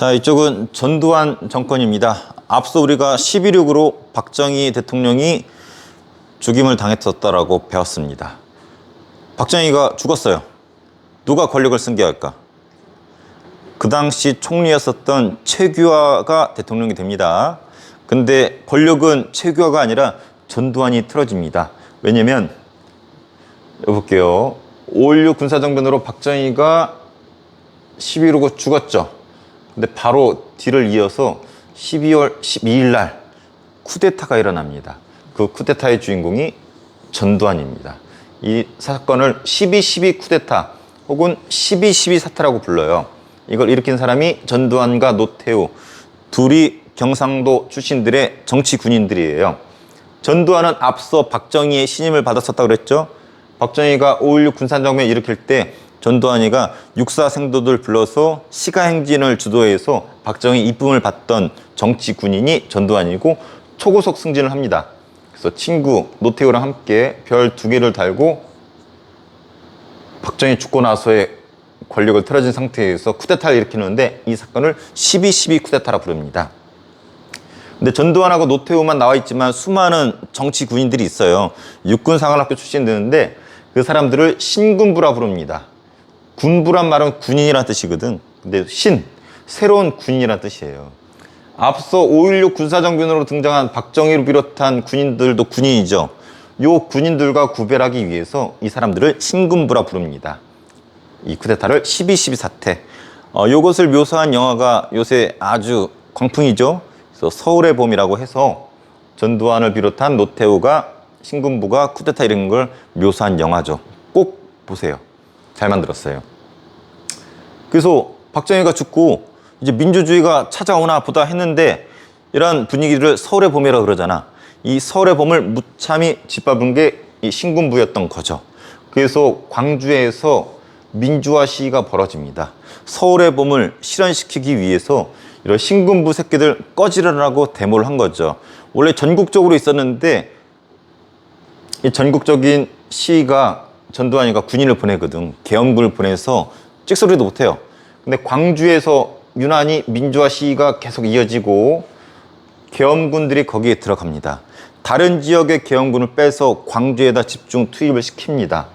자, 이쪽은 전두환 정권입니다. 앞서 우리가 11.6으로 박정희 대통령이 죽임을 당했었다라고 배웠습니다. 박정희가 죽었어요. 누가 권력을 승계할까? 그 당시 총리였었던 최규하가 대통령이 됩니다. 근데 권력은 최규하가 아니라 전두환이 틀어집니다. 왜냐면 여볼게요. 5.16 군사정변으로 박정희가 11.6로 죽었죠. 근데 바로 뒤를 이어서 12월 12일 날 쿠데타가 일어납니다. 그 쿠데타의 주인공이 전두환입니다. 이 사건을 12.12 쿠데타 혹은 12.12 사태라고 불러요. 이걸 일으킨 사람이 전두환과 노태우, 둘이 경상도 출신들의 정치 군인들이에요. 전두환은 앞서 박정희의 신임을 받았었다고 그랬죠. 박정희가 5.16 군사정변 일으킬 때 전두환이가 육사 생도들 불러서 시가행진을 주도해서 박정희 이쁨을 받던 정치 군인이 전두환이고 초고속 승진을 합니다. 그래서 친구 노태우랑 함께 별 2개를 달고 박정희 죽고 나서의 권력을 틀어진 상태에서 쿠데타를 일으키는데 이 사건을 12.12 쿠데타라 부릅니다. 근데 전두환하고 노태우만 나와 있지만 수많은 정치 군인들이 있어요. 육군사관학교 출신들인데 그 사람들을 신군부라 부릅니다. 군부란 말은 군인이란 뜻이거든. 근데 새로운 군인이란 뜻이에요. 앞서 5.16 군사정변으로 등장한 박정희를 비롯한 군인들도 군인이죠. 요 군인들과 구별하기 위해서 이 사람들을 신군부라 부릅니다. 이 쿠데타를 12.12 사태. 요것을 묘사한 영화가 요새 아주 광풍이죠. 그래서 서울의 봄이라고 해서 전두환을 비롯한 노태우가 신군부가 쿠데타 이런 걸 묘사한 영화죠. 꼭 보세요. 잘 만들었어요. 그래서 박정희가 죽고 이제 민주주의가 찾아오나 보다 했는데 이런 분위기를 서울의 봄이라고 그러잖아. 이 서울의 봄을 무참히 짓밟은 게 이 신군부였던 거죠. 그래서 광주에서 민주화 시위가 벌어집니다. 서울의 봄을 실현시키기 위해서 이런 신군부 새끼들 꺼지라고 데모를 한 거죠. 원래 전국적으로 있었는데 이 전국적인 시위가 전두환이가 군인을 보내거든. 계엄군을 보내서 찍소리도 못해요. 근데 광주에서 유난히 민주화 시위가 계속 이어지고 계엄군들이 거기에 들어갑니다. 다른 지역의 계엄군을 빼서 광주에다 집중 투입을 시킵니다.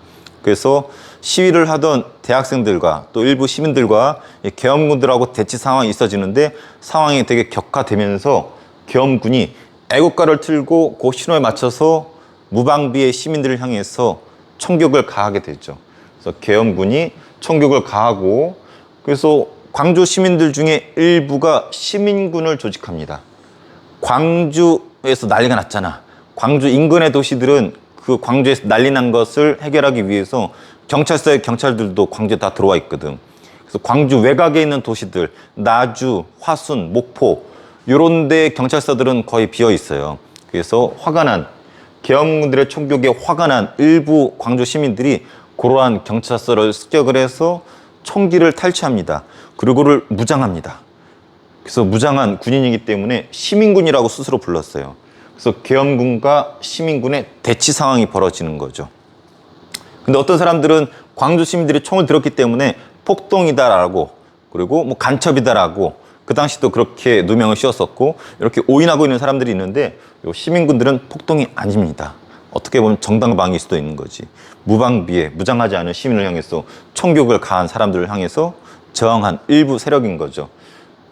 그래서 시위를 하던 대학생들과 또 일부 시민들과 계엄군들하고 대치 상황이 있어지는데 상황이 되게 격화되면서 계엄군이 애국가를 틀고 그 신호에 맞춰서 무방비의 시민들을 향해서 총격을 가하게 되죠. 그래서 계엄군이 총격을 가하고 그래서 광주 시민들 중에 일부가 시민군을 조직합니다. 광주에서 난리가 났잖아. 광주 인근의 도시들은 그 광주에서 난리 난 것을 해결하기 위해서 경찰서의 경찰들도 광주에 다 들어와 있거든. 그래서 광주 외곽에 있는 도시들, 나주, 화순, 목포 이런 데 경찰서들은 거의 비어 있어요. 그래서 화가 난 계엄군들의 총격에 화가 난 일부 광주 시민들이 그러한 경찰서를 습격을 해서 총기를 탈취합니다. 그리고를 무장합니다. 그래서 무장한 군인이기 때문에 시민군이라고 스스로 불렀어요. 그래서 계엄군과 시민군의 대치 상황이 벌어지는 거죠. 근데 어떤 사람들은 광주 시민들이 총을 들었기 때문에 폭동이다라고 그리고 뭐 간첩이다라고 그 당시도 그렇게 누명을 씌웠었고 이렇게 오인하고 있는 사람들이 있는데 요 시민군들은 폭동이 아닙니다. 어떻게 보면 정당방위일 수도 있는 거지. 무방비에 무장하지 않은 시민을 향해서 총격을 가한 사람들을 향해서 저항한 일부 세력인 거죠.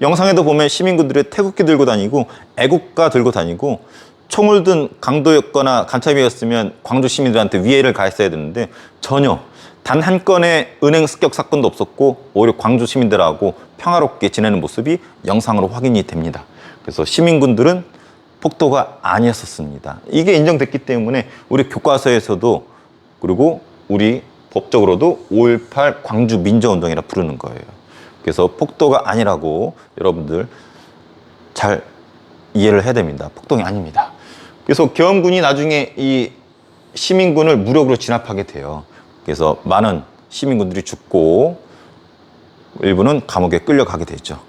영상에도 보면 시민군들이 태극기 들고 다니고 애국가 들고 다니고 총을 든 강도였거나 간첩이었으면 광주 시민들한테 위해를 가했어야 되는데 전혀 단 한 건의 은행 습격 사건도 없었고 오히려 광주 시민들하고 평화롭게 지내는 모습이 영상으로 확인이 됩니다. 그래서 시민군들은 폭도가 아니었었습니다. 이게 인정됐기 때문에 우리 교과서에서도 그리고 우리 법적으로도 5.18 광주 민주화운동이라 부르는 거예요. 그래서 폭도가 아니라고 여러분들 잘 이해를 해야 됩니다. 폭동이 아닙니다. 그래서 계엄군이 나중에 이 시민군을 무력으로 진압하게 돼요. 그래서 많은 시민군들이 죽고 일부는 감옥에 끌려가게 되죠.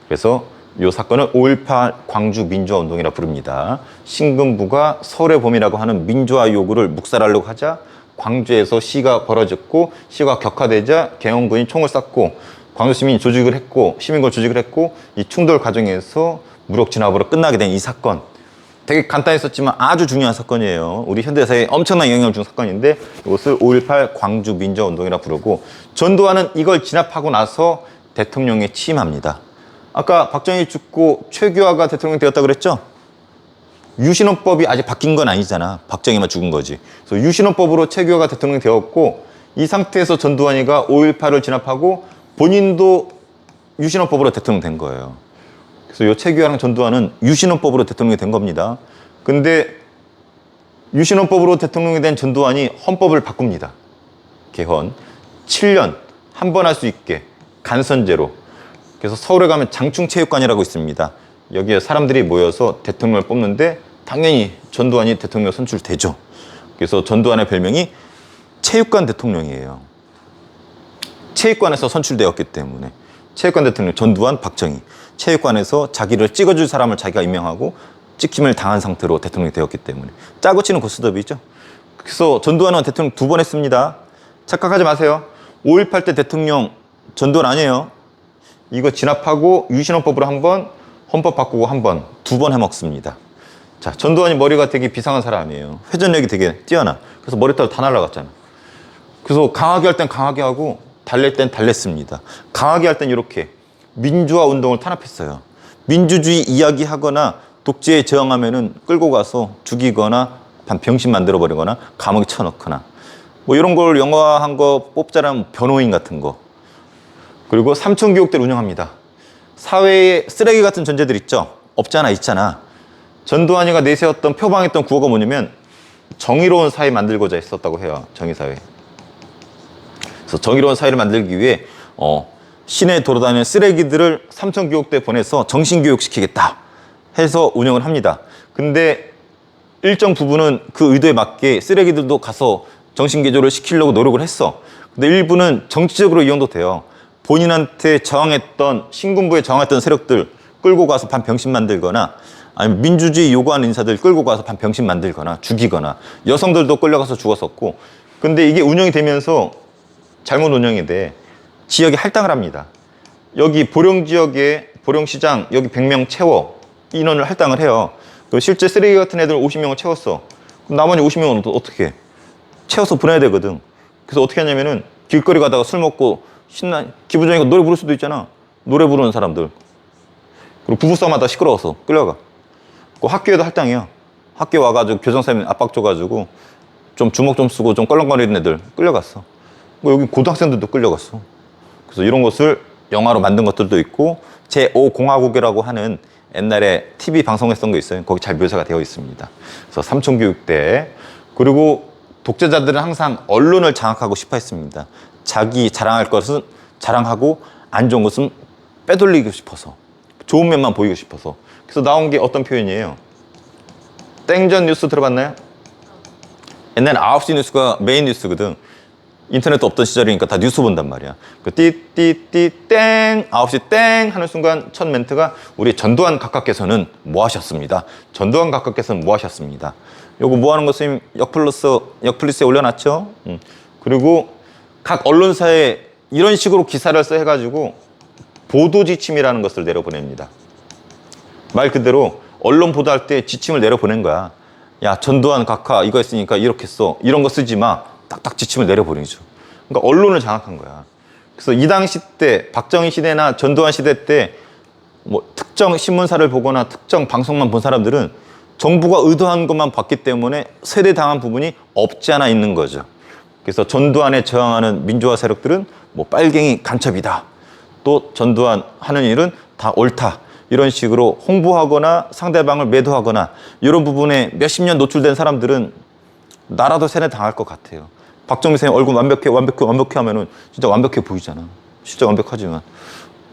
그래서 이 사건은 5.18 광주 민주화운동이라 부릅니다. 신군부가 서울의 봄이라고 하는 민주화 요구를 묵살하려고 하자 광주에서 시위가 벌어졌고 시위가 격화되자 계엄군이 총을 쐈고 광주 시민이 조직을 했고 시민걸 조직을 했고 이 충돌 과정에서 무력 진압으로 끝나게 된 이 사건 되게 간단했었지만 아주 중요한 사건이에요. 우리 현대사에 엄청난 영향을 준 사건인데 이것을 5.18 광주 민주화운동이라 부르고 전두환은 이걸 진압하고 나서 대통령에 취임합니다. 아까 박정희 죽고 최규하가 대통령이 되었다 그랬죠? 유신헌법이 아직 바뀐 건 아니잖아. 박정희만 죽은 거지. 그래서 유신헌법으로 최규하가 대통령이 되었고 이 상태에서 전두환이가 5.18을 진압하고 본인도 유신헌법으로 대통령 된 거예요. 그래서 이 최규하랑 전두환은 유신헌법으로 대통령이 된 겁니다. 근데 유신헌법으로 대통령이 된 전두환이 헌법을 바꿉니다. 개헌 7년 한 번 할 수 있게 간선제로. 그래서 서울에 가면 장충체육관이라고 있습니다. 여기에 사람들이 모여서 대통령을 뽑는데 당연히 전두환이 대통령 선출되죠. 그래서 전두환의 별명이 체육관 대통령이에요. 체육관에서 선출되었기 때문에. 체육관 대통령 전두환, 박정희. 체육관에서 자기를 찍어줄 사람을 자기가 임명하고 찍힘을 당한 상태로 대통령이 되었기 때문에. 짜고 치는 고스톱이죠. 그래서 전두환은 대통령 2번 했습니다. 착각하지 마세요. 5.18 때 대통령 전두환 아니에요. 이거 진압하고 유신헌법으로 한 번, 헌법 바꾸고 한 번, 2번 해먹습니다. 자, 전두환이 머리가 되게 비상한 사람이에요. 회전력이 되게 뛰어나. 그래서 머리털 다 날아갔잖아. 그래서 강하게 할 땐 강하게 하고 달랠 땐 달랬습니다. 강하게 할 땐 이렇게 민주화 운동을 탄압했어요. 민주주의 이야기하거나 독재에 저항하면은 끌고 가서 죽이거나 병신 만들어버리거나 감옥에 쳐넣거나 뭐 이런 걸 영화한 거 뽑자라면 변호인 같은 거. 그리고 삼천교육대를 운영합니다. 사회에 쓰레기 같은 존재들 있죠? 없잖아, 있잖아. 전두환이가 내세웠던 표방했던 구호가 뭐냐면 정의로운 사회 만들고자 했었다고 해요. 정의사회. 그래서 정의로운 사회를 만들기 위해 시내에 돌아다니는 쓰레기들을 삼천교육대에 보내서 정신교육시키겠다 해서 운영을 합니다. 근데 일정 부분은 그 의도에 맞게 쓰레기들도 가서 정신개조를 시키려고 노력을 했어. 근데 일부는 정치적으로 이용도 돼요. 본인한테 저항했던 신군부에 저항했던 세력들 끌고 가서 반병신 만들거나 아니면 민주주의 요구하는 인사들 끌고 가서 반병신 만들거나 죽이거나 여성들도 끌려가서 죽었었고 근데 이게 운영이 되면서 잘못 운영이 돼 지역에 할당을 합니다. 여기 보령 지역에 보령시장 여기 100명 채워 인원을 할당을 해요. 실제 쓰레기 같은 애들 50명을 채웠어. 그럼 나머지 50명은 어떻게 해? 채워서 보내야 되거든. 그래서 어떻게 하냐면은 길거리 가다가 술 먹고 신나 기분 좋으니까 노래 부를 수도 있잖아. 노래 부르는 사람들. 그리고 부부싸움하다 시끄러워서 끌려가. 그 학교에도 할당이야. 학교 와가지고 교장선생님 압박 줘가지고 좀 주먹 좀 쓰고 좀 껄렁거리는 애들 끌려갔어. 여기 고등학생들도 끌려갔어. 그래서 이런 것을 영화로 만든 것들도 있고 제5공화국이라고 하는 옛날에 TV 방송했던 거 있어요. 거기 잘 묘사가 되어 있습니다. 그래서 삼천교육대. 그리고 독재자들은 항상 언론을 장악하고 싶어 했습니다. 자기 자랑할 것은 자랑하고 안 좋은 것은 빼돌리고 싶어서 좋은 면만 보이고 싶어서. 그래서 나온 게 어떤 표현이에요? 땡전 뉴스 들어봤나요? 옛날에 9시 뉴스가 메인 뉴스거든. 인터넷도 없던 시절이니까 다 뉴스 본단 말이야. 그 띠띠띠 땡 9시 땡 하는 순간 첫 멘트가 우리 전두환 각하께서는 뭐 하셨습니다. 전두환 각하께서는 뭐 하셨습니다. 요거 뭐 하는 거 선생님 역플리스에 올려놨죠. 그리고 각 언론사에 이런 식으로 기사를 써 해가지고 보도 지침이라는 것을 내려보냅니다. 말 그대로 언론 보도할 때 지침을 내려보낸 거야. 야 전두환 각하 이거 했으니까 이렇게 써. 이런 거 쓰지 마. 딱딱 지침을 내려보내죠. 그러니까 언론을 장악한 거야. 그래서 이 당시 때 박정희 시대나 전두환 시대 때 뭐 특정 신문사를 보거나 특정 방송만 본 사람들은 정부가 의도한 것만 봤기 때문에 세대당한 부분이 없지 않아 있는 거죠. 그래서 전두환에 저항하는 민주화 세력들은 뭐 빨갱이 간첩이다. 또 전두환 하는 일은 다 옳다. 이런 식으로 홍보하거나 상대방을 매도하거나 이런 부분에 몇십 년 노출된 사람들은 나라도 세뇌당할 것 같아요. 박정희 선생님 얼굴 완벽해 하면은 진짜 완벽해 보이잖아. 진짜 완벽하지만.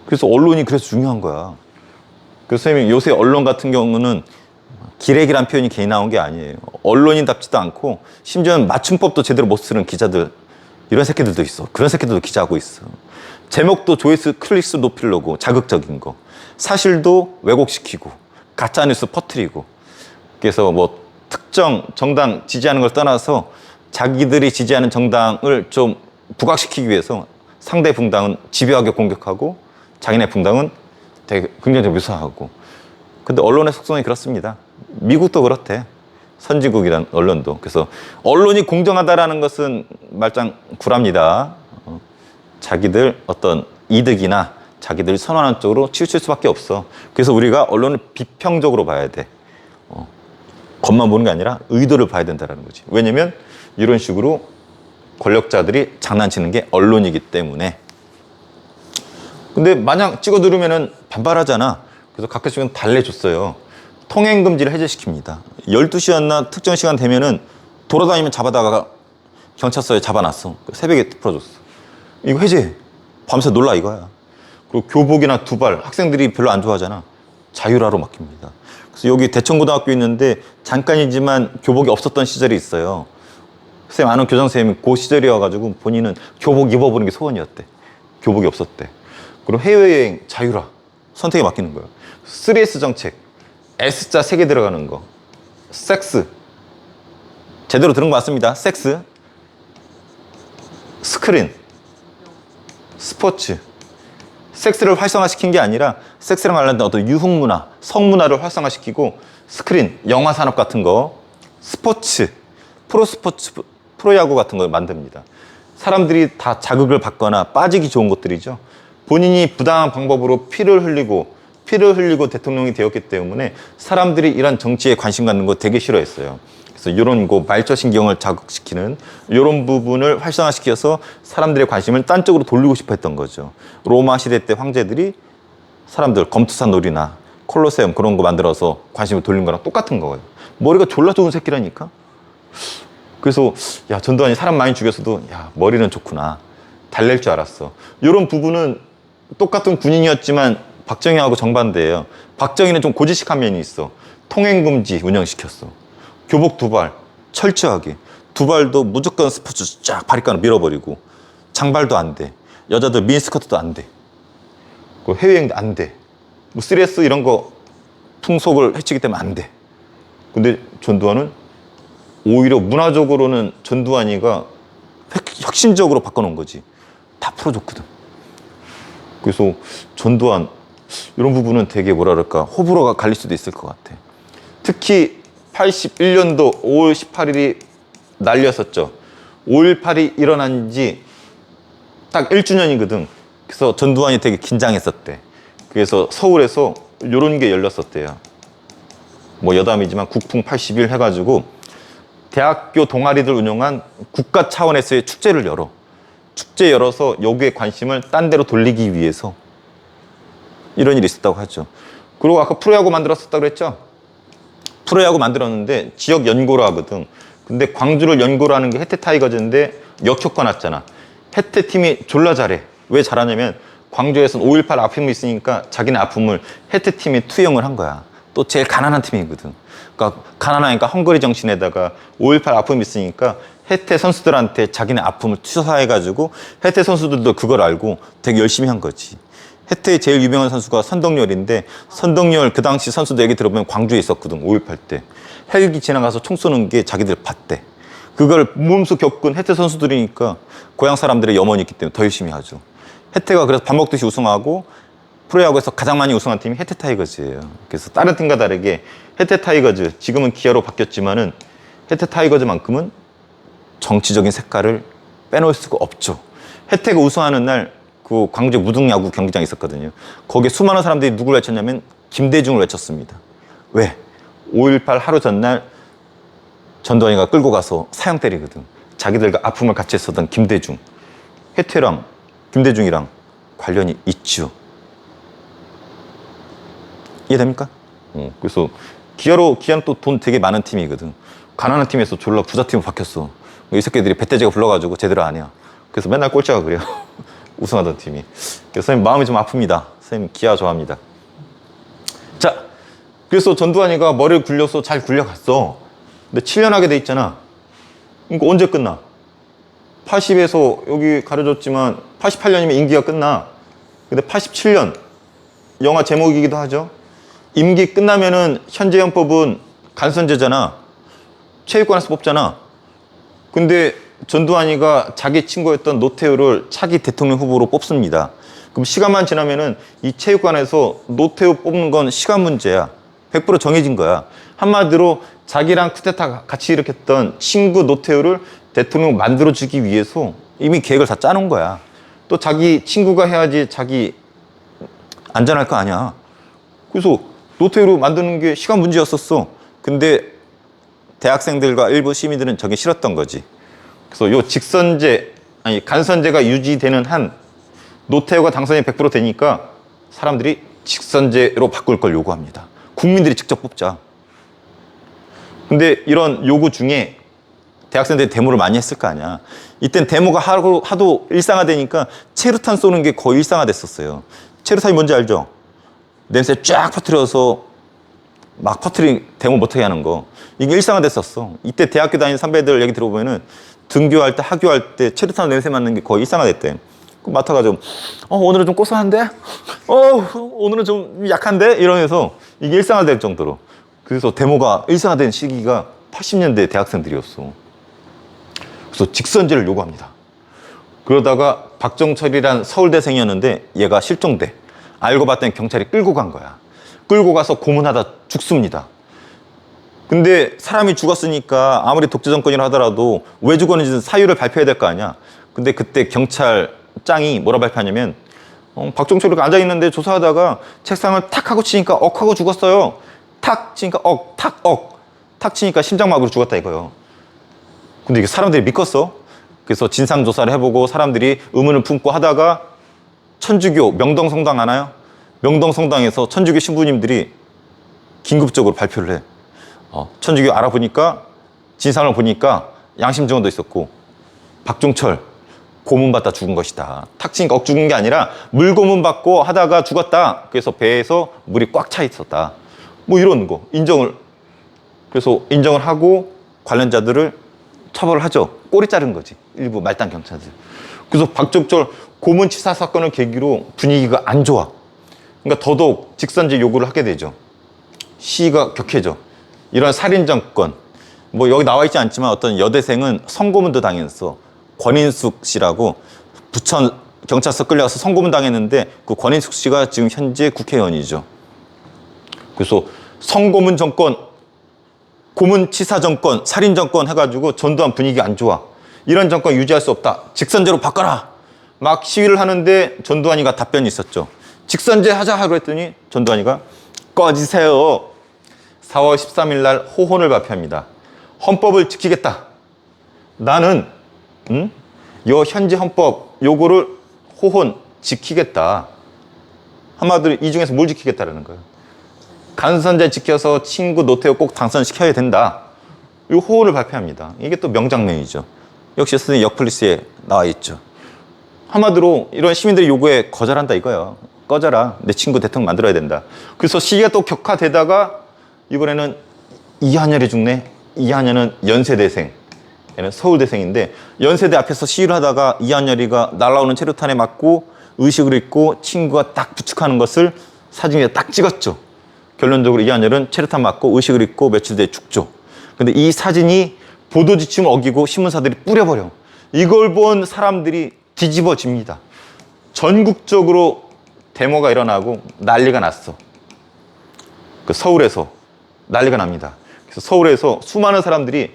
그래서 언론이 그래서 중요한 거야. 그래서 선생님 요새 언론 같은 경우는 기레기란 표현이 괜히 나온 게 아니에요. 언론인답지도 않고 심지어는 맞춤법도 제대로 못 쓰는 기자들 이런 새끼들도 있어. 그런 새끼들도 기자하고 있어. 제목도 조회수 클릭수 높이려고 자극적인 거. 사실도 왜곡시키고 가짜뉴스 퍼뜨리고. 그래서 뭐 특정 정당 지지하는 걸 떠나서 자기들이 지지하는 정당을 좀 부각시키기 위해서 상대 붕당은 집요하게 공격하고 자기네 붕당은 되게 긍정적으로 묘사하고. 근데 언론의 속성이 그렇습니다. 미국도 그렇대. 선진국이란 언론도. 그래서 언론이 공정하다라는 것은 말짱 구랍니다. 자기들 어떤 이득이나 자기들이 선호하는 쪽으로 치우칠 수밖에 없어. 그래서 우리가 언론을 비평적으로 봐야 돼. 겉만 보는 게 아니라 의도를 봐야 된다는 거지. 왜냐면 이런 식으로 권력자들이 장난치는 게 언론이기 때문에. 근데 마냥 찍어 누르면은 반발하잖아. 그래서 가끔씩은 달래줬어요. 통행금지를 해제시킵니다. 12시였나 특정 시간 되면은 돌아다니면 잡아다가 경찰서에 잡아놨어. 새벽에 풀어줬어. 이거 해제해. 밤새 놀라 이거야. 그리고 교복이나 두발, 학생들이 별로 안 좋아하잖아. 자율화로 맡깁니다. 그래서 여기 대천고등학교 있는데 잠깐이지만 교복이 없었던 시절이 있어요. 쌤 아는 교장선생님이 그 시절이어가지고 본인은 교복 입어보는 게 소원이었대. 교복이 없었대. 그리고 해외여행 자율화 선택에 맡기는 거예요. 3S 정책, S자 3개 들어가는 거. 섹스, 제대로 들은 거 맞습니다. 섹스, 스크린, 스포츠. 섹스를 활성화시킨 게 아니라 섹스랑 관련된 어떤 유흥문화, 성문화를 활성화시키고, 스크린, 영화 산업 같은 거, 스포츠, 프로스포츠, 프로야구 같은 걸 만듭니다. 사람들이 다 자극을 받거나 빠지기 좋은 것들이죠. 본인이 부당한 방법으로 피를 흘리고 대통령이 되었기 때문에 사람들이 이런 정치에 관심 갖는 거 되게 싫어했어요. 그래서 이런 거 말초신경을 자극시키는 이런 부분을 활성화시켜서 사람들의 관심을 딴 쪽으로 돌리고 싶어 했던 거죠. 로마 시대 때 황제들이 사람들 검투사 놀이나 콜로세움 그런 거 만들어서 관심을 돌린 거랑 똑같은 거예요. 머리가 졸라 좋은 새끼라니까. 그래서 야, 전두환이 사람 많이 죽였어도 야, 머리는 좋구나. 달랠 줄 알았어. 이런 부분은 똑같은 군인이었지만 박정희하고 정반대예요. 박정희는 좀 고지식한 면이 있어. 통행금지 운영시켰어. 교복 두발 철저하게. 두발도 무조건 스포츠 쫙 바리깡으로 밀어버리고, 장발도 안 돼. 여자들 미니스커트도 안 돼. 해외여행도 안 돼. 뭐 3S 이런 거 풍속을 해치기 때문에 안 돼. 근데 전두환은 오히려 문화적으로는 전두환이가 혁신적으로 바꿔놓은 거지. 다 풀어줬거든. 그래서 전두환 이런 부분은 되게 뭐랄까 호불호가 갈릴 수도 있을 것 같아. 특히 81년도 5월 18일이 날렸었죠. 5.18이 일어난 지 딱 1주년이거든. 그래서 전두환이 되게 긴장했었대. 그래서 서울에서 이런 게 열렸었대요. 뭐 여담이지만 국풍 81 해가지고 대학교 동아리들 운영한 국가 차원에서의 축제를 열어. 축제 열어서 여기에 관심을 딴 데로 돌리기 위해서 이런 일이 있었다고 하죠. 그리고 아까 프로야구 만들었었다고 그랬죠? 프로야구 만들었는데 지역 연고로 하거든. 근데 광주를 연고로 하는 게 해태 타이거즈인데 역효과 났잖아. 해태 팀이 졸라 잘해. 왜 잘하냐면 광주에서는 5.18 아픔이 있으니까 자기네 아픔을 해태 팀이 투영을 한 거야. 또 제일 가난한 팀이거든. 그러니까 가난하니까 헝거리 정신에다가 5.18 아픔이 있으니까 해태 선수들한테 자기네 아픔을 투사해가지고 해태 선수들도 그걸 알고 되게 열심히 한 거지. 해태의 제일 유명한 선수가 선동열인데, 선동열 그 당시 선수들 얘기 들어보면 광주에 있었거든. 5.18 때 헬기 지나가서 총 쏘는 게 자기들 봤대. 그걸 몸소 겪은 해태 선수들이니까 고향 사람들의 염원이 있기 때문에 더 열심히 하죠. 해태가 그래서 밥 먹듯이 우승하고 프로야구에서 가장 많이 우승한 팀이 해태 타이거즈예요. 그래서 다른 팀과 다르게 해태 타이거즈, 지금은 기아로 바뀌었지만은 해태 타이거즈만큼은 정치적인 색깔을 빼놓을 수가 없죠. 해태가 우승하는 날 그 광주 무등야구 경기장이 있었거든요. 거기에 수많은 사람들이 누구를 외쳤냐면 김대중을 외쳤습니다. 왜? 5.18 하루 전날 전두환이가 끌고 가서 사형 때리거든. 자기들과 아픔을 같이 했었던 김대중. 해태랑 김대중이랑 관련이 있죠. 이해됩니까? 그래서 기아는 또 돈 되게 많은 팀이거든. 가난한 팀에서 졸라 부자팀으로 바뀌었어. 이 새끼들이 배때지가 불러가지고 제대로 안 해요. 그래서 맨날 꼴찌가 그래요. 우승하던 팀이. 그래서 선생님 마음이 좀 아픕니다. 선생님 기아 좋아합니다. 자, 그래서 전두환이가 머리를 굴려서 잘 굴려갔어. 근데 7년 하게 돼 있잖아. 그러니까 언제 끝나? 80에서 여기 가려줬지만 88년이면 임기가 끝나. 근데 87년 영화 제목이기도 하죠. 임기 끝나면은 현재 헌법은 간선제잖아. 체육관에서 뽑잖아. 근데 전두환이가 자기 친구였던 노태우를 차기 대통령 후보로 뽑습니다. 그럼 시간만 지나면은 이 체육관에서 노태우 뽑는 건 시간 문제야. 100% 정해진 거야. 한마디로 자기랑 쿠데타 같이 일으켰던 친구 노태우를 대통령 만들어주기 위해서 이미 계획을 다 짜놓은 거야. 또 자기 친구가 해야지 자기 안전할 거 아니야. 그래서 노태우로 만드는 게 시간 문제였었어. 근데 대학생들과 일부 시민들은 저게 싫었던 거지. 그래서 요 직선제, 아니 간선제가 유지되는 한 노태우가 당선이 100% 되니까 사람들이 직선제로 바꿀 걸 요구합니다. 국민들이 직접 뽑자. 근데 이런 요구 중에 대학생들이 데모를 많이 했을 거 아니야. 이땐 데모가 하도 일상화되니까 체류탄 쏘는 게 거의 일상화됐었어요. 체류탄이 뭔지 알죠? 냄새 쫙 퍼뜨려서 막 퍼뜨린 데모 못하게 하는 거. 이게 일상화됐었어. 이때 대학교 다니는 선배들 얘기 들어보면은 등교할 때, 하교할 때 체류탄 냄새 맡는 게 거의 일상화됐대. 맡아가지고 오늘은 좀 고소한데? 오늘은 좀 약한데? 이러면서 이게 일상화될 정도로. 그래서 데모가 일상화된 시기가 80년대 대학생들이었어. 그래서 직선제를 요구합니다. 그러다가 박정철이란 서울대생이었는데 얘가 실종돼. 알고 봤더니 경찰이 끌고 간 거야. 끌고 가서 고문하다 죽습니다. 근데 사람이 죽었으니까 아무리 독재 정권이라 하더라도 왜 죽었는지 사유를 발표해야 될 거 아니야. 근데 그때 경찰장이 뭐라 발표하냐면 박정철이가 앉아있는데 조사하다가 책상을 탁 하고 치니까 억 하고 죽었어요. 탁 치니까 억, 탁, 억. 탁 치니까 심장마비로 죽었다 이거예요. 근데 이게 사람들이 믿겠어? 그래서 진상조사를 해보고 사람들이 의문을 품고 하다가 천주교 명동성당 아나요? 명동성당에서 천주교 신부님들이 긴급적으로 발표를 해. 천주교 알아보니까 진상을 보니까 양심증언도 있었고 박종철 고문받다 죽은 것이다. 탁 치니까 억 죽은 게 아니라 물고문 받고 하다가 죽었다. 그래서 배에서 물이 꽉 차 있었다. 뭐 이런 거 인정을. 그래서 인정을 하고 관련자들을 처벌을 하죠. 꼬리 자른 거지. 일부 말단 경찰들. 그래서 박종철 고문치사 사건을 계기로 분위기가 안 좋아. 그러니까 더더욱 직선제 요구를 하게 되죠. 시위가 격해져. 이런 살인 정권, 뭐 여기 나와 있지 않지만 어떤 여대생은 성고문도 당했어. 권인숙 씨라고 부천 경찰서 끌려가서 성고문 당했는데 그 권인숙 씨가 지금 현재 국회의원이죠. 그래서 성고문 정권, 고문치사 정권, 살인 정권 해가지고 전두환 분위기 안 좋아. 이런 정권 유지할 수 없다. 직선제로 바꿔라. 막 시위를 하는데 전두환이가 답변이 있었죠. 직선제 하자 하고 했더니 전두환이가 꺼지세요. 4월 13일 날 호혼을 발표합니다. 헌법을 지키겠다. 나는 요 현재 헌법 요거를 호혼 지키겠다. 한마디로 이 중에서 뭘 지키겠다라는 거예요. 간선제 지켜서 친구 노태우 꼭 당선시켜야 된다. 이 호혼을 발표합니다. 이게 또 명장면이죠. 역시 선생님 역플리스에 나와 있죠. 한마디로 이런 시민들의 요구에 거절한다 이거예요. 꺼져라. 내 친구 대통령 만들어야 된다. 그래서 시기가 또 격화되다가 이번에는 이한열이 죽네. 이한열은 연세대생. 얘는 서울대생인데 연세대 앞에서 시위를 하다가 이한열이가 날아오는 체류탄에 맞고 의식을 잃고 친구가 딱 부축하는 것을 사진에 딱 찍었죠. 결론적으로 이한열은 체류탄 맞고 의식을 잃고 며칠 뒤에 죽죠. 근데 이 사진이 보도지침을 어기고 신문사들이 뿌려버려. 이걸 본 사람들이 뒤집어집니다. 전국적으로 데모가 일어나고 난리가 났어. 그 서울에서 난리가 납니다. 그래서 서울에서 수많은 사람들이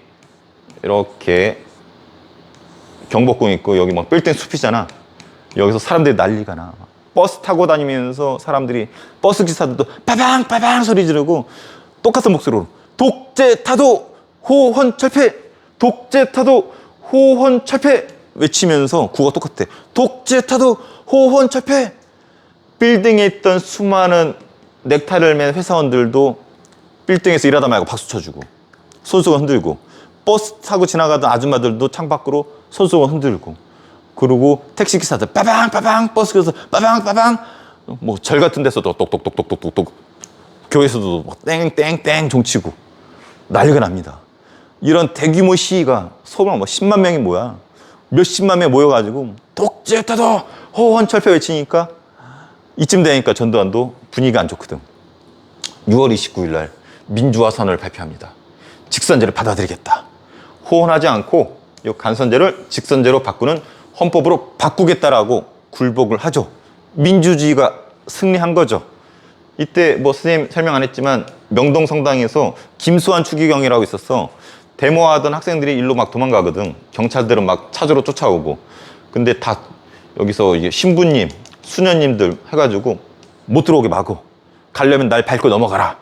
이렇게 경복궁 있고 여기 막 빌딩 숲이잖아. 여기서 사람들이 난리가 나. 버스 타고 다니면서 사람들이 버스 기사들도 빠방 빠방 소리 지르고 똑같은 목소리로 독재 타도 호혼 철폐, 독재 타도 호혼 철폐 외치면서 구호가 똑같아. 독재 타도 호혼 철폐. 빌딩에 있던 수많은 넥타이를 맨 회사원들도 빌딩에서 일하다 말고 박수 쳐주고 손수건 흔들고 버스 타고 지나가던 아줌마들도 창밖으로 손수건 흔들고 그리고 택시기사들 빠방 빠방 버스에서 빠방 빠방 뭐 절 같은 데서도 똑똑똑똑똑똑 교회에서도 땡땡땡 종치고 난리가 납니다. 이런 대규모 시위가 서울 뭐 10만 명이 뭐야 몇십만 명이 모여가지고 독재 타도 호혼 철폐 외치니까 이쯤 되니까 전두환도 분위기가 안 좋거든. 6월 29일 날 민주화 선언을 발표합니다. 직선제를 받아들이겠다. 호언하지 않고 이 간선제를 직선제로 바꾸는 헌법으로 바꾸겠다라고 굴복을 하죠. 민주주의가 승리한 거죠. 이때 뭐 선생님 설명 안 했지만 명동성당에서 김수환 추기경이라고 있었어. 데모하던 학생들이 일로 막 도망가거든. 경찰들은 막 찾으러 쫓아오고. 근데 다 여기서 이게 신부님, 수녀님들 해가지고 못 들어오게 막어. 가려면 날 밟고 넘어가라.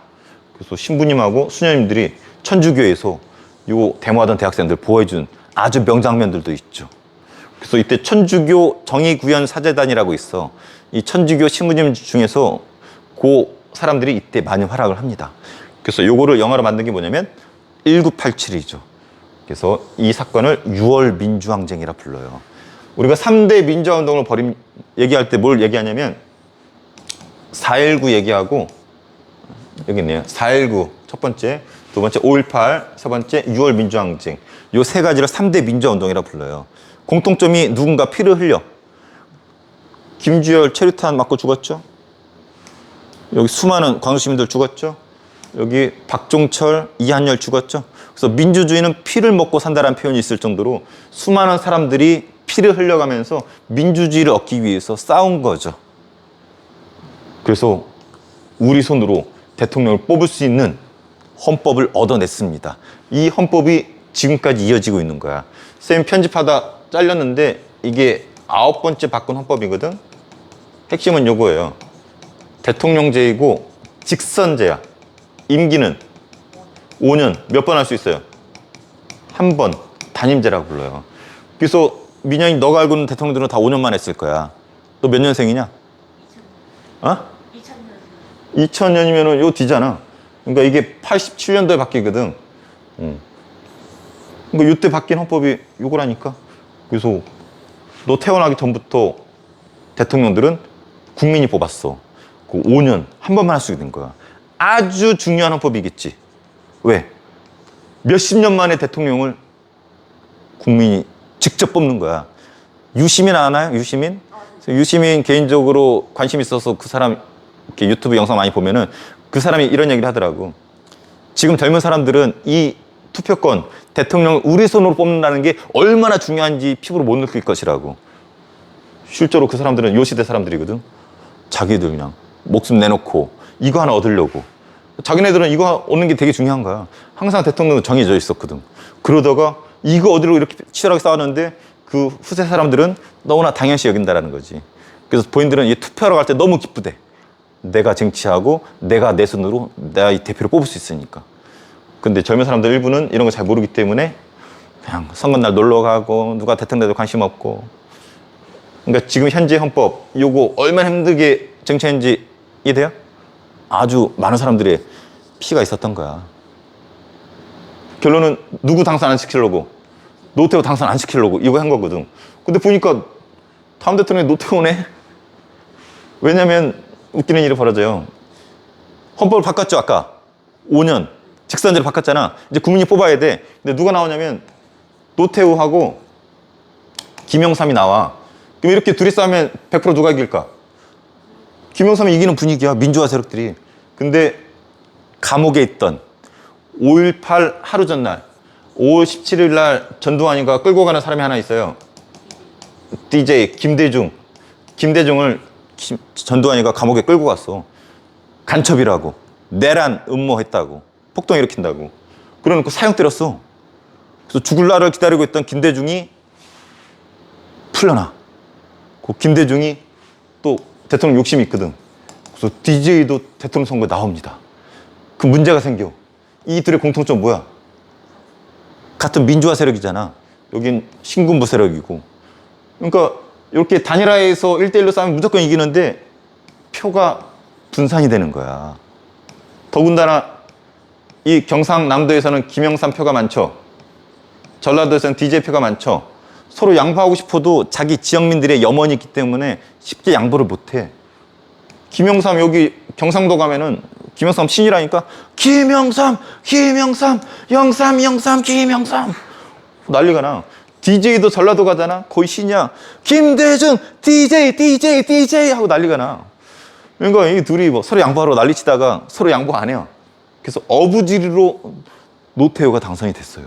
그래서 신부님하고 수녀님들이 천주교에서 요 데모하던 대학생들 보호해준 아주 명장면들도 있죠. 그래서 이때 천주교 정의구현 사제단이라고 있어. 이 천주교 신부님 중에서 그 사람들이 이때 많이 활약을 합니다. 그래서 요거를 영화로 만든 게 뭐냐면 1987이죠. 그래서 이 사건을 6월 민주항쟁이라 불러요. 우리가 3대 민주화운동을 얘기할 때 뭘 얘기하냐면 4.19 얘기하고 여기 있네요. 4.19 첫 번째, 두 번째 5.18, 세 번째 6월 민주항쟁. 요 세 가지를 3대 민주화운동이라 불러요. 공통점이 누군가 피를 흘려. 김주열 체류탄 맞고 죽었죠. 여기 수많은 광주 시민들 죽었죠. 여기 박종철, 이한열 죽었죠. 그래서 민주주의는 피를 먹고 산다라는 표현이 있을 정도로 수많은 사람들이 피를 흘려가면서 민주주의를 얻기 위해서 싸운 거죠. 그래서 우리 손으로 대통령을 뽑을 수 있는 헌법을 얻어냈습니다. 이 헌법이 지금까지 이어지고 있는 거야. 쌤 편집하다 잘렸는데 이게 9번째 바꾼 헌법이거든. 핵심은 요거예요. 대통령제이고 직선제야. 임기는 5년 몇 번 할 수 있어요? 한 번. 단임제라고 불러요. 그래서 민영이 너가 알고 있는 대통령들은 다 5년만 했을 거야. 너 몇 년생이냐? 2000년. 2000년이면은 요 뒤잖아. 그러니까 이게 87년도에 바뀌거든. 그러니까 이때 바뀐 헌법이 요거라니까. 그래서 너 태어나기 전부터 대통령들은 국민이 뽑았어. 그 5년 한 번만 할 수 있는 거야. 아주 중요한 헌법이겠지. 왜? 몇십 년 만에 대통령을 국민이 직접 뽑는 거야. 유시민 아나요? 유시민? 유시민 개인적으로 관심 있어서 그 사람 이렇게 유튜브 영상 많이 보면은 그 사람이 이런 얘기를 하더라고. 지금 젊은 사람들은 이 투표권, 대통령을 우리 손으로 뽑는다는 게 얼마나 중요한지 피부로 못 느낄 것이라고. 실제로 그 사람들은 요 시대 사람들이거든. 자기들 그냥 목숨 내놓고 이거 하나 얻으려고. 자기네들은 이거 얻는 게 되게 중요한 거야. 항상 대통령은 정해져 있었거든. 그러다가 이거 얻으려고 이렇게 치열하게 싸웠는데 그 후세 사람들은 너무나 당연시 여긴다라는 거지. 그래서 본인들은 이 투표하러 갈 때 너무 기쁘대. 내가 쟁취하고 내가 내 손으로 내가 이 대표를 뽑을 수 있으니까. 근데 젊은 사람들 일부는 이런 거 잘 모르기 때문에 그냥 선거날 놀러 가고 누가 대통령 돼도 관심 없고. 그러니까 지금 현재 헌법 요거 얼마나 힘들게 쟁취했는지 이해돼요? 아주 많은 사람들의 피가 있었던 거야. 결론은 누구 당선 안 시키려고? 노태우 당선 안 시키려고 이거 한 거거든. 근데 보니까 다음 대통령이 노태우네? 왜냐면 웃기는 일이 벌어져요. 헌법을 바꿨죠, 아까. 5년. 직선제로 바꿨잖아. 이제 국민이 뽑아야 돼. 근데 누가 나오냐면 노태우하고 김영삼이 나와. 그럼 이렇게 둘이 싸우면 100% 누가 이길까? 김영삼이 이기는 분위기야, 민주화 세력들이. 근데 감옥에 있던 5.18 하루 전날 5월 17일 날 전두환이가 끌고 가는 사람이 하나 있어요. DJ 김대중. 김대중을 전두환이가 감옥에 끌고 갔어. 간첩이라고. 내란 음모했다고. 폭동 일으킨다고. 그러놓고 사형 때렸어. 그래서 죽을 날을 기다리고 있던 김대중이 풀려나. 그 김대중이 또 대통령 욕심이 있거든. 그래서 DJ도 대통령 선거에 나옵니다. 그 문제가 생겨. 이 둘의 공통점 뭐야? 같은 민주화 세력이잖아. 여긴 신군부 세력이고. 그러니까 이렇게 단일화해서 1대1로 싸우면 무조건 이기는데 표가 분산이 되는 거야. 더군다나 이 경상남도에서는 김영삼 표가 많죠. 전라도에서는 DJ 표가 많죠. 서로 양보하고 싶어도 자기 지역민들의 염원이 있기 때문에 쉽게 양보를 못해. 김영삼 여기 경상도 가면은 김영삼 신이라니까 김영삼 영삼 김영삼 난리가 나. DJ도 전라도 가잖아. 거의 신이야. 김대중 DJ 하고 난리가 나. 그러니까 이 둘이 뭐 서로 양보하러 난리치다가 서로 양보 안 해요. 그래서 어부지리로 노태우가 당선이 됐어요.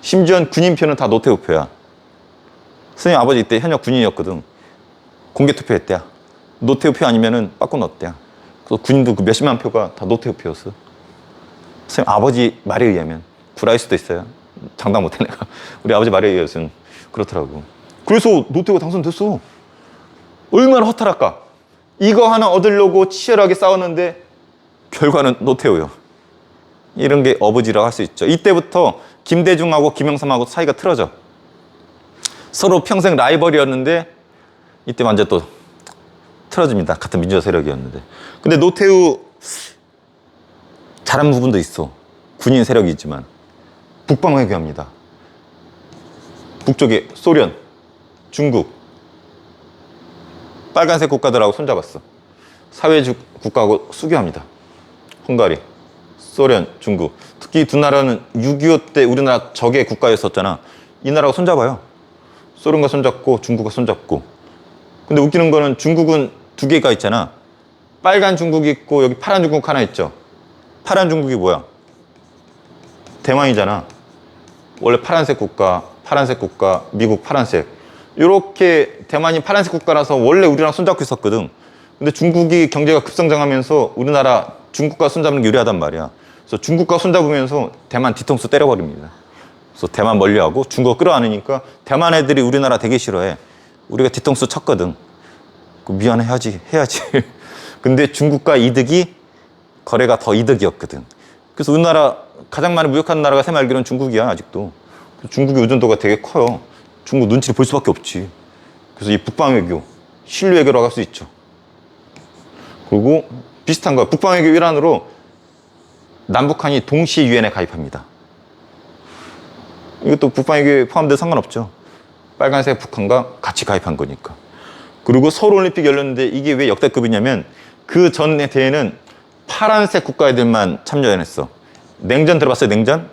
심지어 군인표는 다 노태우 표야. 선생님 아버지 이때 현역 군인이었거든. 공개 투표했대야. 노태우 표 아니면은 빠꾸 넣었대야. 그래서 군인도 그 몇십만 표가 다 노태우 표였어. 선생님 아버지 말에 의하면 불화일 수도 있어요. 장담 못해 내가. 우리 아버지 말에 의해서는 그렇더라고. 그래서 노태우가 당선됐어. 얼마나 허탈할까. 이거 하나 얻으려고 치열하게 싸웠는데 결과는 노태우요. 이런 게 어부지라고 할 수 있죠. 이때부터 김대중하고 김영삼하고 사이가 틀어져. 서로 평생 라이벌이었는데 이때 완전 또 틀어집니다. 같은 민주화 세력이었는데. 근데 노태우 잘한 부분도 있어. 군인 세력이 있지만 북방 외교합니다. 북쪽에 소련, 중국, 빨간색 국가들하고 손잡았어. 사회주의 국가하고 수교합니다. 헝가리, 소련, 중국. 특히 두 나라는 6.25 때 우리나라 적의 국가였었잖아. 이 나라가 손잡아요. 소련과 손잡고 중국과 손잡고. 근데 웃기는 거는 중국은 두 개가 있잖아. 빨간 중국이 있고 여기 파란 중국 하나 있죠. 파란 중국이 뭐야? 대만이잖아. 원래 파란색 국가, 미국 파란색. 이렇게 대만이 파란색 국가라서 원래 우리랑 손잡고 있었거든. 근데 중국이 경제가 급성장하면서 우리나라 중국과 손잡는 게 유리하단 말이야. 그래서 중국과 손잡으면서 대만 뒤통수 때려버립니다. 그래서 대만 멀리하고 중국 끌어안으니까 대만 애들이 우리나라 되게 싫어해. 우리가 뒤통수 쳤거든. 미안해 해야지. 근데 중국과 이득이 거래가 더 이득이었거든. 그래서 우리나라 가장 많이 무역하는 나라가 세 알기로는 중국이야 아직도. 중국의 의존도가 되게 커요. 중국 눈치를 볼 수밖에 없지. 그래서 이 북방외교, 신뢰외교라고 할 수 있죠. 그리고 비슷한 거야. 북방외교 일환으로 남북한이 동시에 유엔에 가입합니다. 이것도 북방외교에 포함돼도 상관없죠. 빨간색 북한과 같이 가입한 거니까. 그리고 서울올림픽 열렸는데 이게 왜 역대급이냐면 그 전에 대회는 파란색 국가애들만 참여했어. 냉전 들어봤어요? 냉전?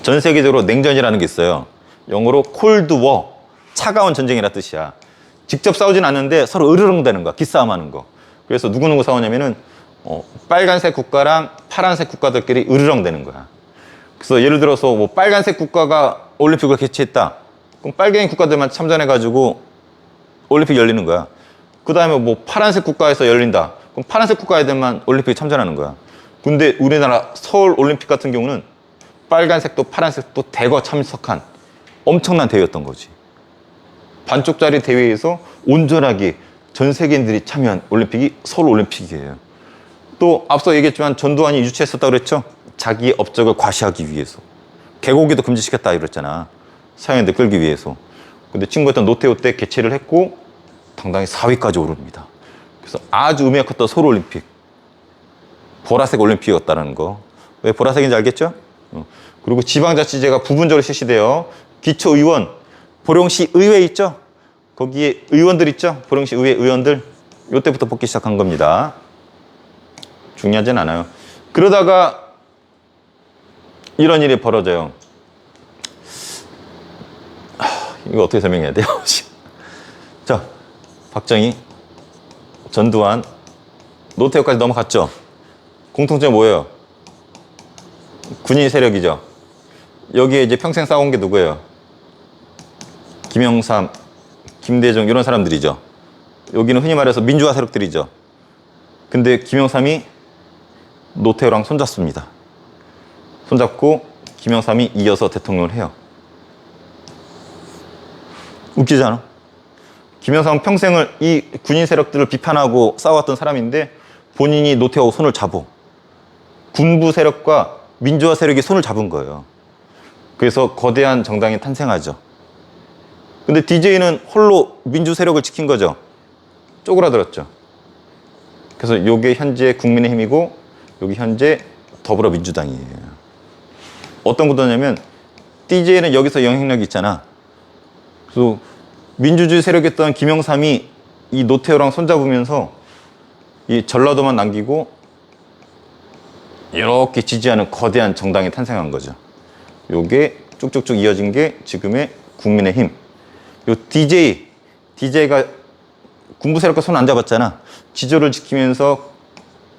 전 세계적으로 냉전이라는 게 있어요. 영어로 콜드워, 차가운 전쟁이라 뜻이야. 직접 싸우진 않는데 서로 으르렁대는 거야. 기싸움하는 거. 그래서 누구누구 싸우냐면은 빨간색 국가랑 파란색 국가들끼리 으르렁대는 거야. 그래서 예를 들어서 뭐 빨간색 국가가 올림픽을 개최했다. 그럼 빨갱이 국가들만 참전해가지고 올림픽 열리는 거야. 그 다음에 뭐 파란색 국가에서 열린다. 그럼 파란색 국가 애들만 올림픽에 참전하는 거야. 근데 우리나라 서울 올림픽 같은 경우는 빨간색도 파란색도 대거 참석한 엄청난 대회였던 거지. 반쪽짜리 대회에서 온전하게 전 세계인들이 참여한 올림픽이 서울 올림픽이에요. 또 앞서 얘기했지만 전두환이 유치했었다고 그랬죠. 자기 업적을 과시하기 위해서. 개고기도 금지시켰다 이랬잖아. 서양인들 끌기 위해서. 근데 친구였던 노태우 때 개최를 했고 당당히 4위까지 오릅니다. 그래서 아주 의미가 컸던 서울 올림픽. 보라색 올림픽이었다는 거. 왜 보라색인지 알겠죠? 그리고 지방자치제가 부분적으로 실시돼요. 기초의원, 보령시 의회 있죠? 거기에 의원들 있죠? 보령시 의회 의원들. 이때부터 뽑기 시작한 겁니다. 중요하진 않아요. 그러다가 이런 일이 벌어져요. 이거 어떻게 설명해야 돼요? 자, 박정희, 전두환, 노태우까지 넘어갔죠? 공통점이 뭐예요? 군인 세력이죠. 여기에 이제 평생 싸운 게 누구예요? 김영삼, 김대중 이런 사람들이죠. 여기는 흔히 말해서 민주화 세력들이죠. 근데 김영삼이 노태우랑 손잡습니다. 손잡고 김영삼이 이어서 대통령을 해요. 웃기지 않아? 김영삼은 평생을 이 군인 세력들을 비판하고 싸웠던 사람인데 본인이 노태우하고 손을 잡어. 군부 세력과 민주화 세력이 손을 잡은 거예요. 그래서 거대한 정당이 탄생하죠. 근데 DJ는 홀로 민주 세력을 지킨 거죠. 쪼그라들었죠. 그래서 이게 현재 국민의힘이고 여기 현재 더불어민주당이에요. 어떤 구도냐면 DJ는 여기서 영향력이 있잖아. 그래서 민주주의 세력이었던 김영삼이 이 노태우랑 손잡으면서 이 전라도만 남기고 이렇게 지지하는 거대한 정당이 탄생한 거죠. 요게 쭉쭉쭉 이어진 게 지금의 국민의힘. 요 DJ가 군부 세력과 손 안 잡았잖아. 지조를 지키면서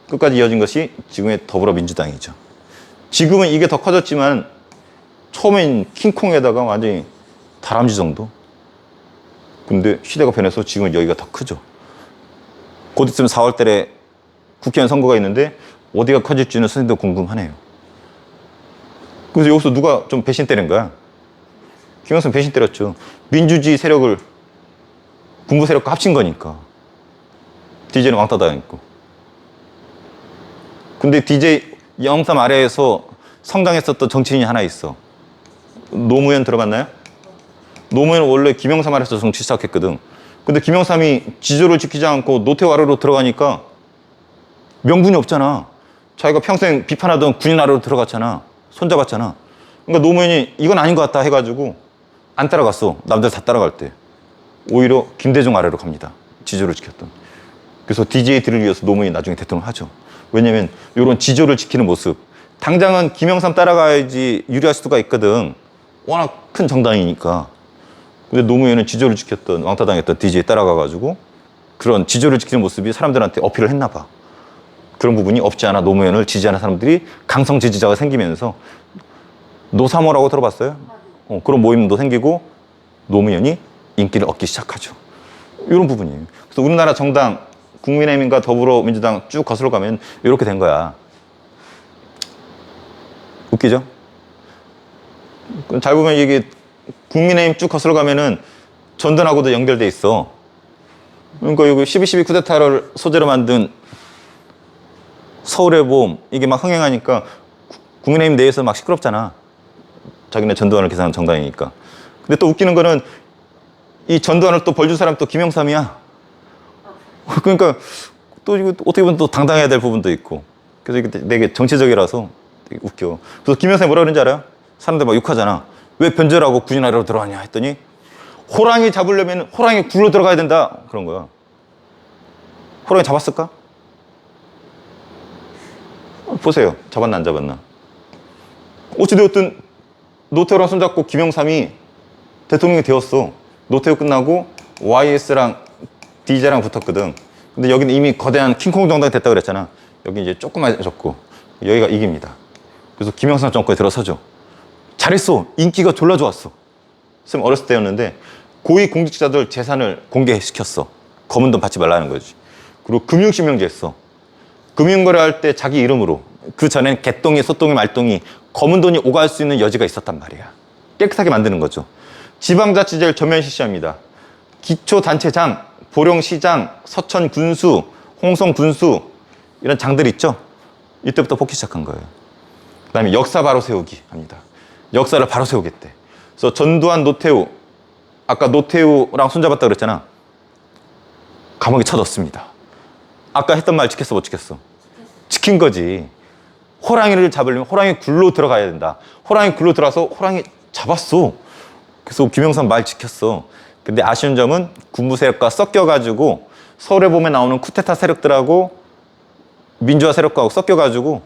끝까지 이어진 것이 지금의 더불어민주당이죠. 지금은 이게 더 커졌지만 처음엔 킹콩에다가 완전히 다람쥐 정도. 근데 시대가 변해서 지금은 여기가 더 크죠. 곧 있으면 4월 달에 국회의원 선거가 있는데 어디가 커질지는 선생님도 궁금하네요. 그래서 여기서 누가 좀 배신 때린 거야? 김영삼 배신 때렸죠. 민주주의 세력을 군부 세력과 합친 거니까. DJ는 왕따 당했고. 근데 DJ 영삼 아래에서 성장했었던 정치인이 하나 있어. 노무현 들어봤나요? 노무현은 원래 김영삼 아래에서 정치 시작했거든. 근데 김영삼이 지조를 지키지 않고 노태우 아래로 들어가니까 명분이 없잖아. 자기가 평생 비판하던 군인 아래로 들어갔잖아. 손잡았잖아. 그러니까 노무현이 이건 아닌 것 같다 해가지고 안 따라갔어. 남들 다 따라갈 때. 오히려 김대중 아래로 갑니다. 지조를 지켰던. 그래서 DJ들을 위해서 노무현이 나중에 대통령 하죠. 왜냐면 이런 지조를 지키는 모습. 당장은 김영삼 따라가야지 유리할 수가 있거든. 워낙 큰 정당이니까. 근데 노무현은 지조를 지켰던 왕따당했던 DJ 따라가가지고 그런 지조를 지키는 모습이 사람들한테 어필을 했나 봐. 그런 부분이 없지 않아 노무현을 지지하는 사람들이 강성 지지자가 생기면서 노사모라고 들어봤어요? 그런 모임도 생기고 노무현이 인기를 얻기 시작하죠. 이런 부분이에요. 그래서 우리나라 정당 국민의힘과 더불어민주당 쭉 거슬러 가면 이렇게 된 거야. 웃기죠? 잘 보면 이게 국민의힘 쭉 거슬러 가면은 전두환하고도 연결돼 있어. 그러니까 여기 12.12 쿠데타를 소재로 만든 서울의 봄 이게 막 흥행하니까 국민의힘 내에서 막 시끄럽잖아. 자기네 전두환을 계산한 정당이니까. 근데 또 웃기는 거는 이 전두환을 또 벌준 사람이 또 김영삼이야. 그러니까 또 이거 어떻게 보면 또 당당해야 될 부분도 있고. 그래서 이게 되게 정치적이라서 되게 웃겨. 그래서 김영삼이 뭐라 그러는지 알아요? 사람들 막 욕하잖아. 왜 변절하고 군인 아래로 들어가냐 했더니 호랑이 잡으려면 호랑이 굴러 들어가야 된다. 그런 거야. 호랑이 잡았을까? 보세요. 잡았나 안 잡았나. 어찌되었든 노태우랑 손잡고 김영삼이 대통령이 되었어. 노태우 끝나고 YS랑 DJ랑 붙었거든. 근데 여기는 이미 거대한 킹콩 정당이 됐다고 그랬잖아. 여기 이제 조그마해졌고 여기가 이깁니다. 그래서 김영삼 정권에 들어서죠. 잘했어. 인기가 졸라 좋았어. 쌤 어렸을 때였는데 고위공직자들 재산을 공개시켰어. 검은 돈 받지 말라는 거지. 그리고 금융실명제 했어. 금융거래할 때 자기 이름으로. 그 전엔 개똥이, 소똥이, 말똥이 검은 돈이 오갈 수 있는 여지가 있었단 말이야. 깨끗하게 만드는 거죠. 지방자치제를 전면 실시합니다. 기초단체장, 보령시장, 서천군수, 홍성군수 이런 장들 있죠? 이때부터 뽑기 시작한 거예요. 그 다음에 역사 바로 세우기 합니다. 역사를 바로 세우겠대. 그래서 전두환, 노태우, 아까 노태우랑 손잡았다 그랬잖아. 감옥에 쳐넣습니다. 아까 했던 말 지켰어, 못 지켰어? 지킨 거지. 호랑이를 잡으려면 호랑이 굴로 들어가야 된다. 호랑이 굴로 들어가서 호랑이 잡았어. 그래서 김영삼 말 지켰어. 근데 아쉬운 점은 군부 세력과 섞여가지고 서울에 보면 나오는 쿠데타 세력들하고 민주화 세력과 섞여가지고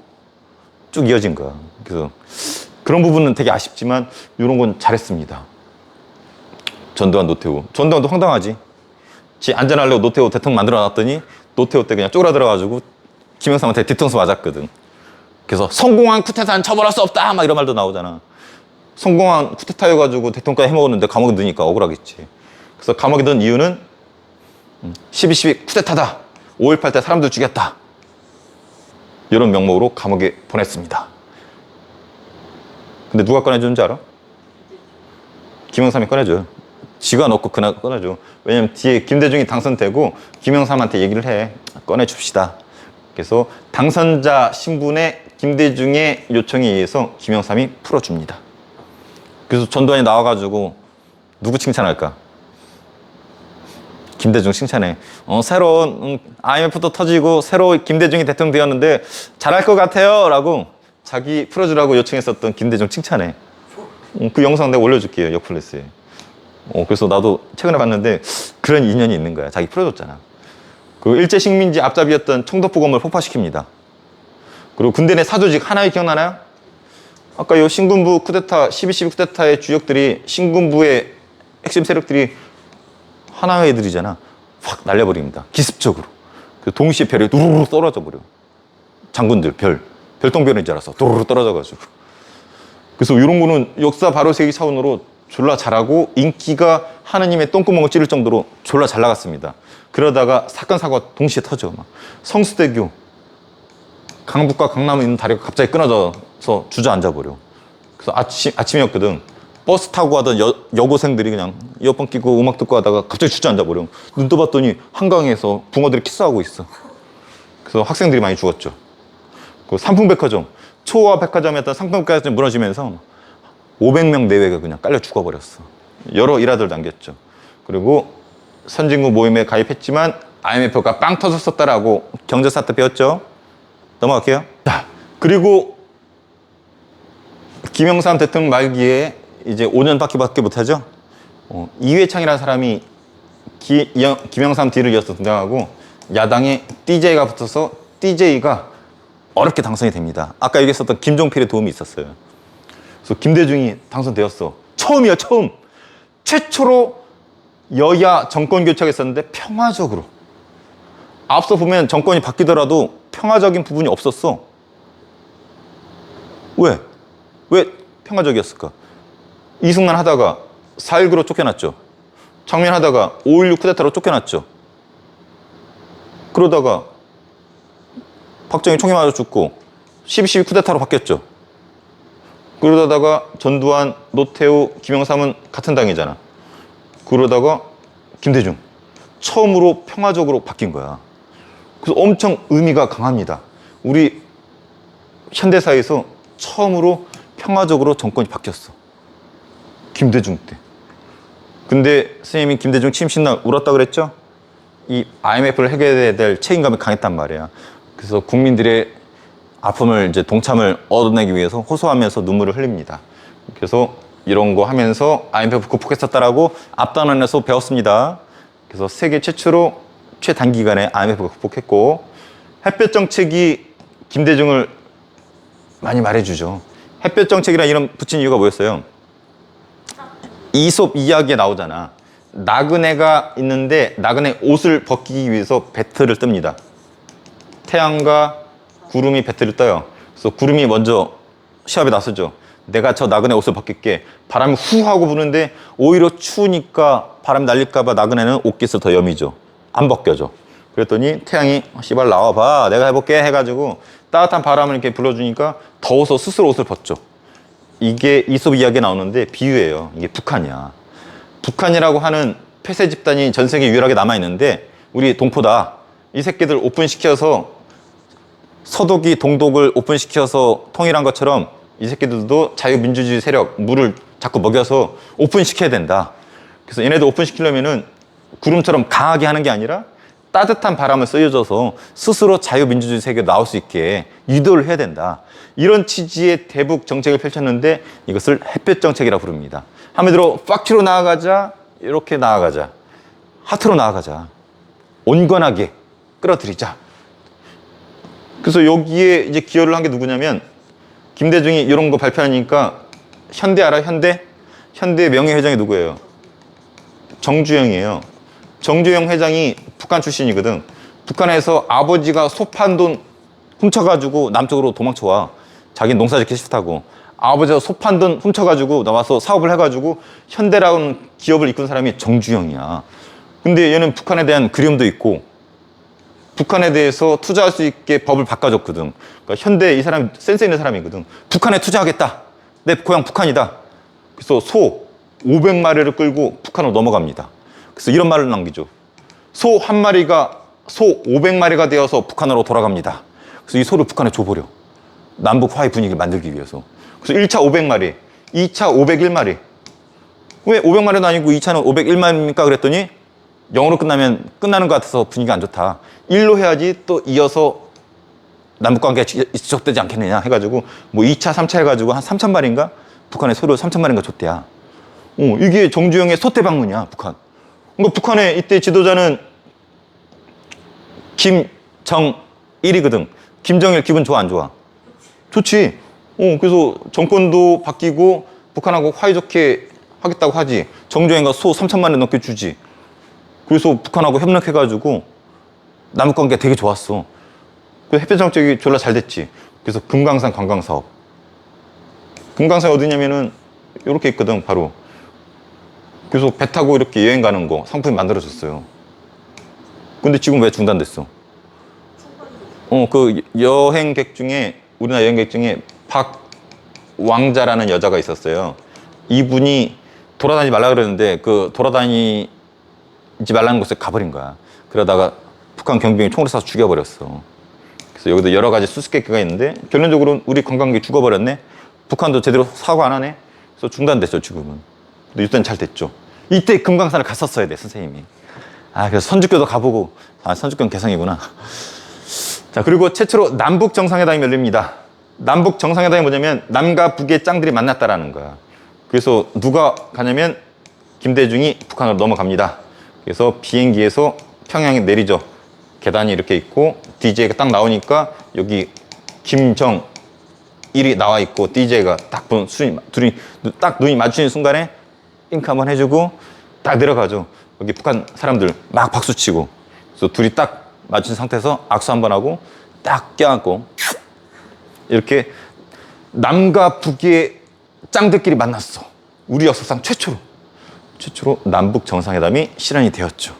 쭉 이어진 거야. 그래서 그런 부분은 되게 아쉽지만 이런 건 잘했습니다. 전두환, 노태우. 전두환도 황당하지. 지 안전하려고 노태우 대통령 만들어놨더니 노태우 때 그냥 쪼그라들어가지고 김영삼한테 뒤통수 맞았거든. 그래서 성공한 쿠데타는 처벌할 수 없다 막 이런 말도 나오잖아. 성공한 쿠데타여가지고 대통령까지 해먹었는데 감옥에 넣으니까 억울하겠지. 그래서 감옥에 넣은 이유는 12.12 쿠데타다. 5.18 때 사람들 죽였다. 이런 명목으로 감옥에 보냈습니다. 근데 누가 꺼내주는지 알아? 김영삼이 꺼내줘요. 지가 넣고 그날 꺼내줘. 왜냐면 뒤에 김대중이 당선되고 김영삼한테 얘기를 해. 꺼내줍시다. 그래서 당선자 신분의 김대중의 요청에 의해서 김영삼이 풀어줍니다. 그래서 전두환이 나와가지고 누구 칭찬할까? 김대중 칭찬해. 새로운 IMF도 터지고 새로 김대중이 대통령 되었는데 잘할 것 같아요 라고 자기 풀어주라고 요청했었던 김대중 칭찬해. 그 영상 내가 올려줄게요. 역플레스에. 그래서 나도 최근에 봤는데 그런 인연이 있는 거야. 자기 풀어줬잖아. 그 일제식민지 앞잡이였던 청도포검을 폭파시킵니다. 그리고 군대 내 사조직 하나에 기억나나요? 아까 요 신군부 쿠데타, 12.12 쿠데타의 주역들이 신군부의 핵심 세력들이 하나의 애들이잖아. 확 날려버립니다. 기습적으로. 동시에 별이 두루루 떨어져 버려. 장군들 별똥별인 줄 알았어. 두루루 떨어져가지고. 그래서 이런 거는 역사 바로 세기 차원으로 졸라 잘하고 인기가 하느님의 똥구멍을 찌를 정도로 졸라 잘 나갔습니다. 그러다가 사건 사고가 동시에 터져. 막 성수대교 강북과 강남에 있는 다리가 갑자기 끊어져서 주저앉아 버려. 그래서 아침이었거든. 버스 타고 가던 여고생들이 그냥 이어폰 끼고 음악 듣고 하다가 갑자기 주저앉아 버려. 눈 떠봤더니 한강에서 붕어들이 키스하고 있어. 그래서 학생들이 많이 죽었죠. 그 삼풍백화점, 초호화 백화점이었던 삼풍백화점이 무너지면서 500명 내외가 그냥 깔려 죽어버렸어. 여러 일화들 남겼죠. 그리고 선진국 모임에 가입했지만 IMF가 빵 터졌었다라고 경제사 때 배웠죠. 넘어갈게요. 자, 그리고 김영삼 대통령 말기에 이제 5년밖에 못하죠. 이회창이라는 사람이 김영삼 뒤를 이어서 등장하고 야당에 DJ가 붙어서 DJ가 어렵게 당선이 됩니다. 아까 얘기했었던 김종필의 도움이 있었어요. 그래서 김대중이 당선되었어. 처음이야, 처음. 최초로 여야 정권 교체가 있었는데 평화적으로. 앞서 보면 정권이 바뀌더라도 평화적인 부분이 없었어. 왜? 왜 평화적이었을까? 이승만 하다가 4.19로 쫓겨났죠. 청년 하다가 5.16 쿠데타로 쫓겨났죠. 그러다가 박정희 총에 맞아 죽고 12.12 쿠데타로 바뀌었죠. 그러다가 전두환, 노태우, 김영삼은 같은 당이잖아. 그러다가 김대중 처음으로 평화적으로 바뀐 거야. 그래서 엄청 의미가 강합니다. 우리 현대사에서 처음으로 평화적으로 정권이 바뀌었어. 김대중 때. 근데 선생님이 김대중 취임식 날 울었다 그랬죠? 이 IMF를 해결해야 될 책임감이 강했단 말이야. 그래서 국민들의 아픔을 이제 동참을 얻어내기 위해서 호소하면서 눈물을 흘립니다. 그래서 이런 거 하면서 IMF 극복했었다라고 앞단원에서 배웠습니다. 그래서 세계 최초로 최단기간에 IMF가 극복했고, 햇볕 정책이 김대중을 많이 말해주죠. 햇볕 정책이라는 이름 붙인 이유가 뭐였어요? 이솝 이야기에 나오잖아. 나그네가 있는데 나그네 옷을 벗기기 위해서 배틀을 뜹니다. 태양과 구름이 배틀을 떠요. 그래서 구름이 먼저 시합에 나서죠. 내가 저 나그네 옷을 벗길게. 바람이 후 하고 부는데 오히려 추우니까 바람 날릴까 봐 나그네는 옷깃을 더 여미죠. 안 벗겨져. 그랬더니 태양이 씨발 나와봐 내가 해볼게 해가지고 따뜻한 바람을 이렇게 불러주니까 더워서 스스로 옷을 벗죠. 이게 이솝 이야기에 나오는데 비유예요. 이게 북한이야. 북한이라고 하는 폐쇄 집단이 전 세계에 유일하게 남아있는데 우리 동포다. 이 새끼들 오픈시켜서 서독이 동독을 오픈시켜서 통일한 것처럼 이 새끼들도 자유민주주의 세력 물을 자꾸 먹여서 오픈시켜야 된다. 그래서 얘네들 오픈시키려면은 구름처럼 강하게 하는 게 아니라 따뜻한 바람을 쏘여줘서 스스로 자유민주주의 세계에 나올 수 있게 유도를 해야 된다. 이런 취지의 대북 정책을 펼쳤는데 이것을 햇볕 정책이라고 부릅니다. 한마디로 팍치로 나아가자, 이렇게 나아가자, 하트로 나아가자, 온건하게 끌어들이자. 그래서 여기에 이제 기여를 한 게 누구냐면 김대중이 이런 거 발표하니까 현대 알아? 현대? 현대 명예회장이 누구예요? 정주영이에요. 정주영 회장이 북한 출신이거든. 북한에서 아버지가 소 판 돈 훔쳐가지고 남쪽으로 도망쳐와. 자기는 농사 짓기 싫다고. 아버지가 소 판 돈 훔쳐가지고 나와서 사업을 해가지고 현대라는 기업을 이끈 사람이 정주영이야. 근데 얘는 북한에 대한 그리움도 있고 북한에 대해서 투자할 수 있게 법을 바꿔줬거든. 그러니까 현대 이 사람이 센스 있는 사람이거든. 북한에 투자하겠다. 내 고향 북한이다. 그래서 소 500마리를 끌고 북한으로 넘어갑니다. 그래서 이런 말을 남기죠. 소 한 마리가 소 500마리가 되어서 북한으로 돌아갑니다. 그래서 이 소를 북한에 줘버려. 남북 화해 분위기를 만들기 위해서. 그래서 1차 500마리, 2차 501마리. 왜 500마리도 아니고 2차는 501마리입니까? 그랬더니 영어로 끝나면 끝나는 것 같아서 분위기가 안 좋다. 1로 해야지 또 이어서 남북관계가 지속되지 않겠느냐 해가지고 뭐 2차, 3차 해가지고 한 3,000마리인가? 북한에 소를 3,000마리인가 줬대야. 이게 정주영의 소태방문이야, 북한. 그러니까 북한의 이때 지도자는 김정일이거든. 김정일 기분 좋아, 안 좋아? 좋지. 그래서 정권도 바뀌고 북한하고 화해좋게 하겠다고 하지. 정주영이가 소 3,000마리 넘게 주지. 그래서 북한하고 협력해가지고 남북관계가 되게 좋았어. 그 햇볕 정책이 졸라 잘 됐지. 그래서 금강산 관광사업. 금강산이 어디냐면은 이렇게 있거든, 바로. 그래서 배 타고 이렇게 여행 가는 거 상품이 만들어졌어요. 근데 지금 왜 중단됐어? 그 여행객 중에, 우리나라 여행객 중에 박왕자라는 여자가 있었어요. 이분이 돌아다니지 말라 그랬는데 그 돌아다니지 말라는 곳에 가버린 거야. 그러다가 북한 경비병이 총으로 쏴서 죽여버렸어. 그래서 여기도 여러 가지 수수께끼가 있는데 결론적으로 우리 관광객이 죽어버렸네. 북한도 제대로 사고 안 하네. 그래서 중단됐죠, 지금은. 근데 이때는 잘 됐죠. 이때 금강산을 갔었어야 돼, 선생님이. 그래서 선주교도 가보고. 선주교는 개성이구나. 자, 그리고 최초로 남북 정상회담이 열립니다. 남북 정상회담이 뭐냐면 남과 북의 짱들이 만났다라는 거야. 그래서 누가 가냐면 김대중이 북한으로 넘어갑니다. 그래서 비행기에서 평양에 내리죠. 계단이 이렇게 있고 DJ가 딱 나오니까 여기 김정일이 나와 있고 DJ가 딱 본 둘이 딱 눈이 마주치는 순간에 잉크 한번 해주고 딱 내려가죠. 여기 북한 사람들 막 박수치고. 그래서 둘이 딱 마주친 상태에서 악수 한번 하고 딱 껴안고 이렇게 남과 북의 짱들끼리 만났어. 우리 역사상 최초로 남북 정상회담이 실현이 되었죠.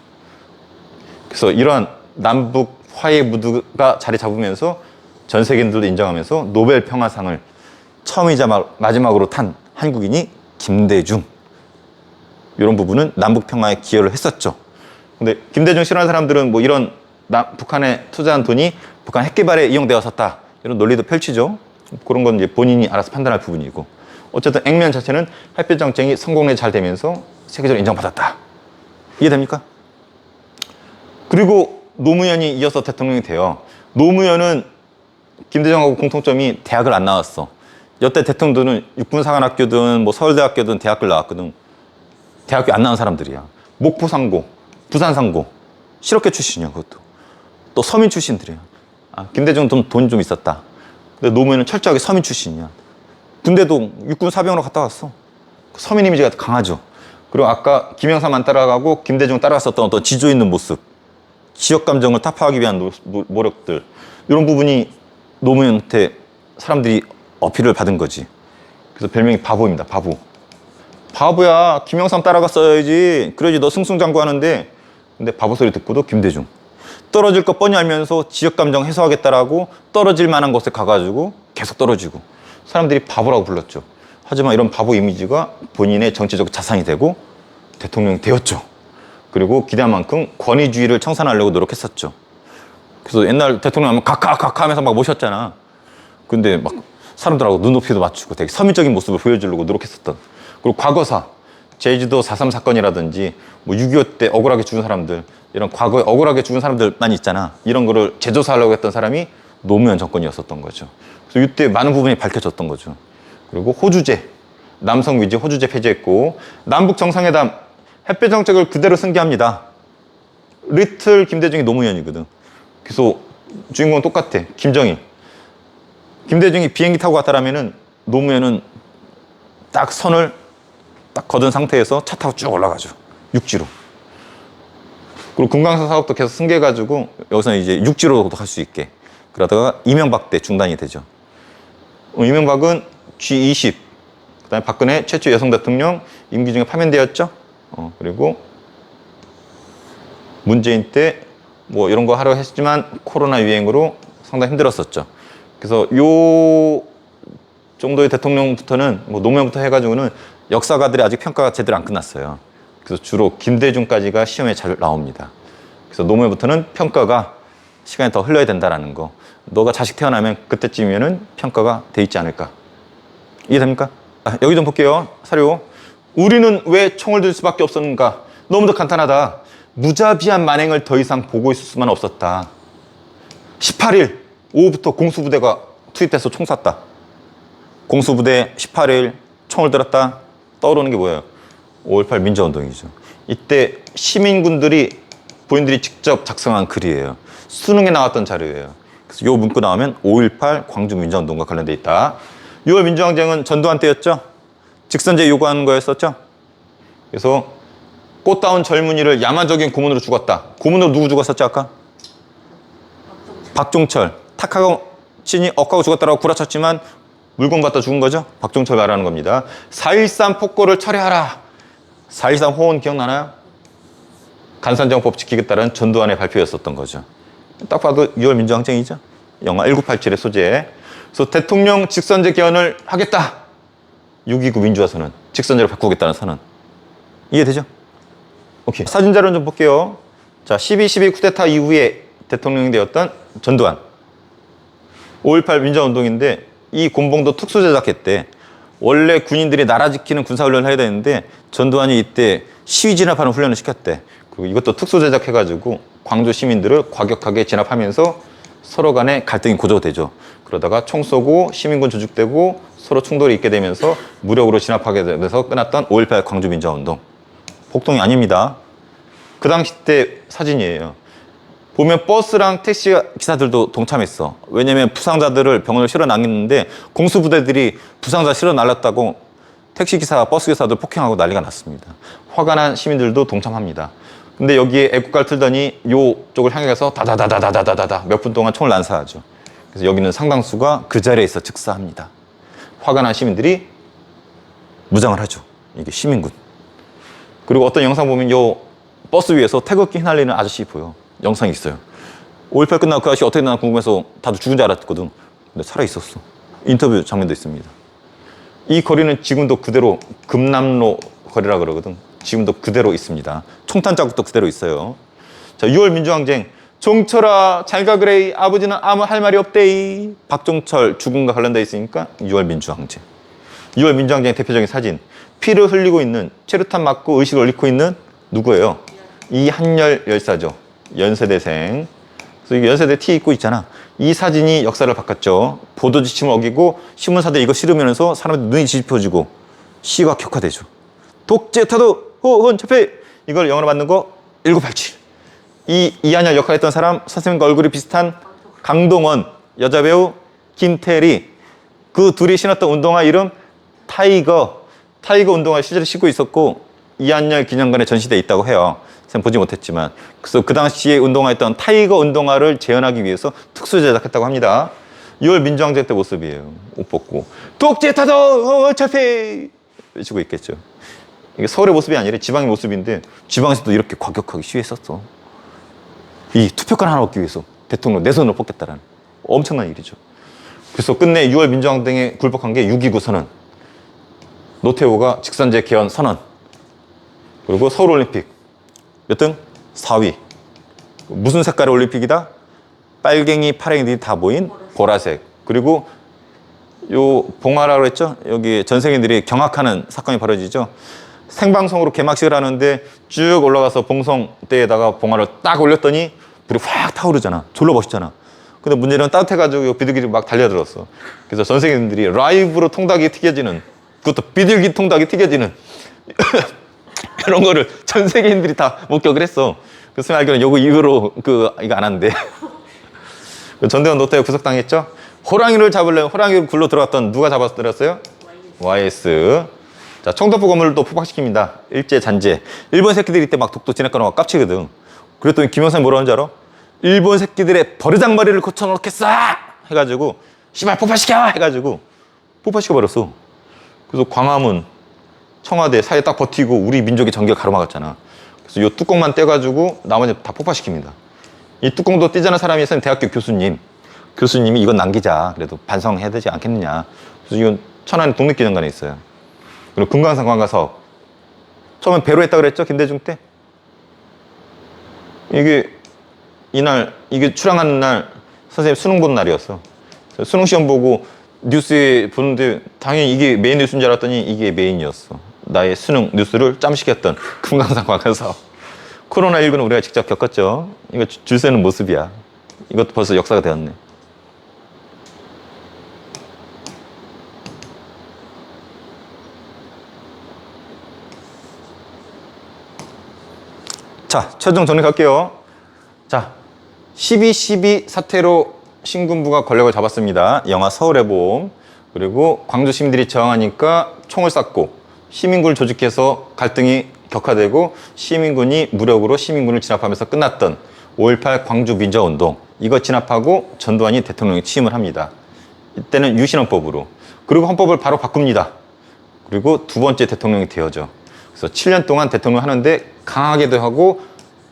그래서 이러한 남북 화해 무드가 자리 잡으면서 전 세계인들도 인정하면서 노벨 평화상을 처음이자 마지막으로 탄 한국인이 김대중. 이런 부분은 남북 평화에 기여를 했었죠. 근데 김대중 싫어하는 사람들은 뭐 이런 북한에 투자한 돈이 북한 핵 개발에 이용되었었다. 이런 논리도 펼치죠. 그런 건 이제 본인이 알아서 판단할 부분이고. 어쨌든 액면 자체는 햇볕 정책이 성공에 잘 되면서 세계적으로 인정받았다. 이해됩니까? 그리고 노무현이 이어서 대통령이 돼요. 노무현은 김대중하고 공통점이 대학을 안 나왔어. 여태 대통령들은 육군사관학교든 뭐 서울대학교든 대학을 나왔거든. 대학교 안 나온 사람들이야. 목포상고, 부산상고, 실업계 출신이야, 그것도. 또 서민 출신들이야. 김대중은 돈이 좀 있었다. 근데 노무현은 철저하게 서민 출신이야. 군대도 육군 사병으로 갔다 왔어. 서민 이미지가 강하죠. 그리고 아까 김영삼만 따라가고 김대중 따라갔었던 어떤 지조 있는 모습, 지역 감정을 타파하기 위한 노력들, 이런 부분이 노무현한테 사람들이 어필을 받은 거지. 그래서 별명이 바보입니다. 바보야. 김영삼 따라갔어야지. 그래야지 너 승승장구하는데. 근데 바보 소리 듣고도 김대중. 떨어질 거 뻔히 알면서 지역 감정 해소하겠다라고 떨어질 만한 곳에 가가지고 계속 떨어지고. 사람들이 바보라고 불렀죠. 하지만 이런 바보 이미지가 본인의 정치적 자산이 되고 대통령이 되었죠. 그리고 기대한 만큼 권위주의를 청산하려고 노력했었죠. 그래서 옛날 대통령 하면 각하 하면서 막 모셨잖아. 근데 막 사람들하고 눈높이도 맞추고 되게 서민적인 모습을 보여주려고 노력했었던. 그리고 과거사, 제주도 4.3 사건이라든지 뭐 6.25 때 억울하게 죽은 사람들, 이런 과거에 억울하게 죽은 사람들만 있잖아. 이런 거를 재조사하려고 했던 사람이 노무현 정권이었었던 거죠. 그래서 이때 많은 부분이 밝혀졌던 거죠. 그리고 호주제, 남성 위주 호주제 폐지했고, 남북 정상회담, 햇볕 정책을 그대로 승계합니다. 리틀 김대중이 노무현이거든. 그래서 주인공은 똑같아. 김정일. 김대중이 비행기 타고 갔다라면은 노무현은 딱 선을 딱 거둔 상태에서 차 타고 쭉 올라가죠. 육지로. 그리고 금강산 사업도 계속 승계해가지고 여기서는 이제 육지로도 갈 수 있게. 그러다가 이명박 때 중단이 되죠. 이명박은 G20, 그 다음에 박근혜 최초 여성 대통령 임기 중에 파면되었죠. 그리고 문재인 때 뭐 이런 거 하려 했지만 코로나 유행으로 상당히 힘들었었죠. 그래서 요 정도의 대통령부터는 뭐 노무현부터 해가지고는 역사가들이 아직 평가가 제대로 안 끝났어요. 그래서 주로 김대중까지가 시험에 잘 나옵니다. 그래서 노무현부터는 평가가 시간이 더 흘러야 된다라는 거. 너가 자식 태어나면 그때쯤이면은 평가가 돼 있지 않을까. 이해됩니까? 여기 좀 볼게요. 사료. 우리는 왜 총을 들 수밖에 없었는가? 너무도 간단하다. 무자비한 만행을 더 이상 보고 있을 수만 없었다. 18일 오후부터 공수부대가 투입돼서 총 쐈다. 공수부대 18일 총을 들었다. 떠오르는 게 뭐예요? 5.18 민주화운동이죠. 이때 시민군들이 본인들이 직접 작성한 글이에요. 수능에 나왔던 자료예요. 그래서 요 문구 나오면 5.18 광주 민주화운동과 관련돼 있다. 6월 민주항쟁은 전두환 때였죠. 직선제 요구하는 거였었죠. 그래서 꽃다운 젊은이를 야만적인 고문으로 죽었다. 고문으로 누구 죽었었죠 아까? 박종철. 탁하고 친이 억하고 죽었다라고 구라쳤지만 물건 받다 죽은 거죠. 박종철 말하는 겁니다. 4.13 폭거를 철회하라. 4.13 호언 기억나나요? 간산정법 지키겠다는 전두환의 발표였었던 거죠. 딱 봐도 6월 민주항쟁이죠. 영화 1987의 소재. 그래서 대통령 직선제 개헌을 하겠다. 6.29 민주화 선언, 직선제로 바꾸겠다는 선언. 이해되죠? 오케이. 사진 자료는 좀 볼게요. 자, 12.12 쿠데타 이후에 대통령이 되었던 전두환. 5.18 민주화운동인데 이 곤봉도 특수제작했대. 원래 군인들이 나라 지키는 군사훈련을 해야 되는데 전두환이 이때 시위 진압하는 훈련을 시켰대. 그리고 이것도 특수제작해가지고 광주 시민들을 과격하게 진압하면서 서로 간에 갈등이 고조되죠. 그러다가 총 쏘고 시민군 조직되고 서로 충돌이 있게 되면서 무력으로 진압하게 되면서 끝났던 5.18 광주 민주화운동. 복동이 아닙니다. 그 당시 때 사진이에요. 보면 버스랑 택시 기사들도 동참했어. 왜냐면 부상자들을 병원을 실어 남겼는데 공수부대들이 부상자 실어 날렸다고 택시 기사가 버스 기사들 폭행하고 난리가 났습니다. 화가 난 시민들도 동참합니다. 근데 여기에 애국가를 틀더니 요 쪽을 향해 가서 다다다다다다다다 몇 분 동안 총을 난사하죠. 그래서 여기는 상당수가 그 자리에 있어 즉사합니다. 화가 난 시민들이 무장을 하죠. 이게 시민군. 그리고 어떤 영상 보면 요 버스 위에서 태극기 휘날리는 아저씨 보여. 영상이 있어요. 5.18 끝나고 그 아저씨 어떻게 되나 궁금해서 다들 죽은 줄 알았거든. 근데 살아있었어. 인터뷰 장면도 있습니다. 이 거리는 지금도 그대로 금남로 거리라 그러거든. 지금도 그대로 있습니다. 총탄 자국도 그대로 있어요. 자, 6월 민주항쟁. 종철아 잘가 그레이. 아버지는 아무 할 말이 없데이. 박종철 죽음과 관련돼 있으니까 6월 민주항쟁. 6월 민주항쟁의 대표적인 사진. 피를 흘리고 있는, 체류탄 맞고 의식을 잃고 있는 누구예요? 이한열 열사죠. 연세대생. 그래서 이게 연세대 티 입고 있잖아. 이 사진이 역사를 바꿨죠. 보도 지침을 어기고 신문사들 이거 싫으면서 사람들 눈이 뒤집혀지고 시가 격화되죠. 독재 타도 호혼 철폐. 이걸 영어로 만든 거 1987. 이 이한열 역할을 했던 사람, 선생님과 얼굴이 비슷한 강동원, 여자 배우 김태리. 그 둘이 신었던 운동화 이름 타이거. 타이거 운동화 실제로 신고 있었고 이한열 기념관에 전시돼 있다고 해요. 쌤 보지 못했지만. 그래서 그 당시에 운동화했던 타이거 운동화를 재현하기 위해서 특수 제작했다고 합니다. 6월 민주항쟁 때 모습이에요. 옷 벗고 독재 타도 어차피 외치고 있겠죠. 이게 서울의 모습이 아니라 지방의 모습인데 지방에서도 이렇게 과격하게 시위했었어. 이 투표권 하나 얻기 위해서 대통령 내 손으로 뽑겠다라는 엄청난 일이죠. 그래서 끝내 6월 민주항쟁에 굴복한 게 6.29 선언, 노태우가 직선제 개헌 선언, 그리고 서울올림픽 몇 등? 4위. 무슨 색깔의 올림픽이다? 빨갱이, 파랭이들이 다 모인 보라색. 그리고 요 봉화라고 했죠? 여기 전생인들이 경악하는 사건이 벌어지죠. 생방송으로 개막식을 하는데 쭉 올라가서 봉성대에다가 봉화를 딱 올렸더니 불이 확 타오르잖아. 졸라 멋있잖아. 근데 문제는 따뜻해가지고 비둘기들이 막 달려들었어. 그래서 전생인들이 라이브로 통닭이 튀겨지는, 그것도 비둘기 통닭이 튀겨지는 이런 거를 전 세계인들이 다 목격을 했어. 그래서 알기로는 요거 이후로 이거 안 한대. 전대원 노태우 구속당했죠. 호랑이를 잡으려면 호랑이를 굴러 들어갔던 누가 잡아들었어요? YS. 자, 청도포 건물도 포박시킵니다. 일제 잔재. 일본 새끼들이 이때 막 독도 진압하고 깝치거든. 그랬더니 김영삼이 뭐라고 하는지 알아? 일본 새끼들의 버르장머리를 고쳐놓겠어! 해가지고 씨발 폭파시켜! 해가지고 폭파시켜버렸어. 그래서 광화문, 청와대 사이에 딱 버티고 우리 민족의 전기를 가로막았잖아. 그래서 이 뚜껑만 떼가지고 나머지 다 폭파시킵니다. 이 뚜껑도 떼자는 사람이 있으면 대학교 교수님이 이건 남기자. 그래도 반성해야 되지 않겠느냐. 그래서 이건 천안 독립기념관에 있어요. 그리고 금강산 관가사업. 처음엔 배로 했다고 그랬죠? 김대중 때? 이게 출항하는 날 선생님 수능 보는 날이었어. 수능 시험 보고 뉴스에 보는데 당연히 이게 메인 뉴스인 줄 알았더니 이게 메인이었어. 나의 수능 뉴스를 짬시켰던 금강산 관가사업. 코로나19는 우리가 직접 겪었죠. 이거 줄 서는 모습이야. 이것도 벌써 역사가 되었네. 자, 최종 정리할게요. 자, 12.12 사태로 신군부가 권력을 잡았습니다. 영화 서울의 봄. 그리고 광주 시민들이 저항하니까 총을 쐈고 시민군을 조직해서 갈등이 격화되고 시민군이 무력으로 시민군을 진압하면서 끝났던 5.18 광주 민주화운동. 이거 진압하고 전두환이 대통령에 취임을 합니다. 이때는 유신헌법으로. 그리고 헌법을 바로 바꿉니다. 그리고 두 번째 대통령이 되어죠. 그래서 7년 동안 대통령 하는데 강하게도 하고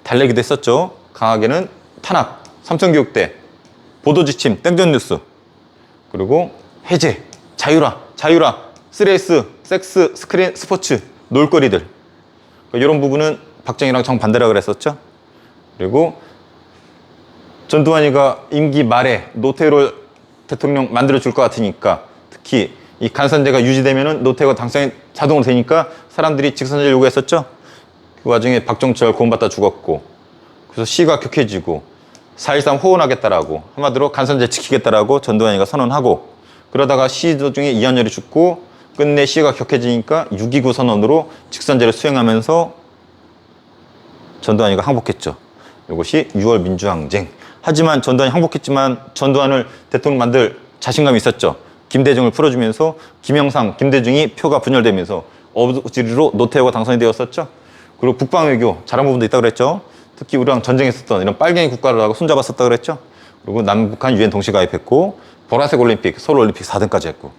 달래기도 했었죠. 강하게는 탄압, 삼성교육대, 보도지침, 땡전뉴스, 그리고 해제, 자유라, 3S, 섹스, 스크린, 스포츠, 놀거리들. 이런 부분은 박정희랑 정반대라 그랬었죠. 그리고 전두환이가 임기 말에 노태우를 대통령 만들어줄 것 같으니까, 특히 이 간선제가 유지되면은 노태우가 당선이 자동으로 되니까 사람들이 직선제를 요구했었죠. 그 와중에 박정철 구원받다 죽었고, 그래서 시가 격해지고 4.13 호언하겠다라고, 한마디로 간선제 지키겠다라고 전두환이가 선언하고, 그러다가 시 도중에 이한열이 죽고 끝내 시가 격해지니까 6.29 선언으로 직선제를 수행하면서 전두환이가 항복했죠. 이것이 6월 민주항쟁. 하지만 전두환이 항복했지만 전두환을 대통령 만들 자신감이 있었죠. 김대중을 풀어주면서 김영삼, 김대중이 표가 분열되면서 어부지리로 노태우가 당선이 되었었죠. 그리고 국방외교 잘한 부분도 있다고 그랬죠. 특히 우리랑 전쟁했었던 이런 빨갱이 국가를 하고 손잡았었다고 그랬죠. 그리고 남북한 유엔 동시 가입했고, 보라색 올림픽, 서울 올림픽 4등까지 했고.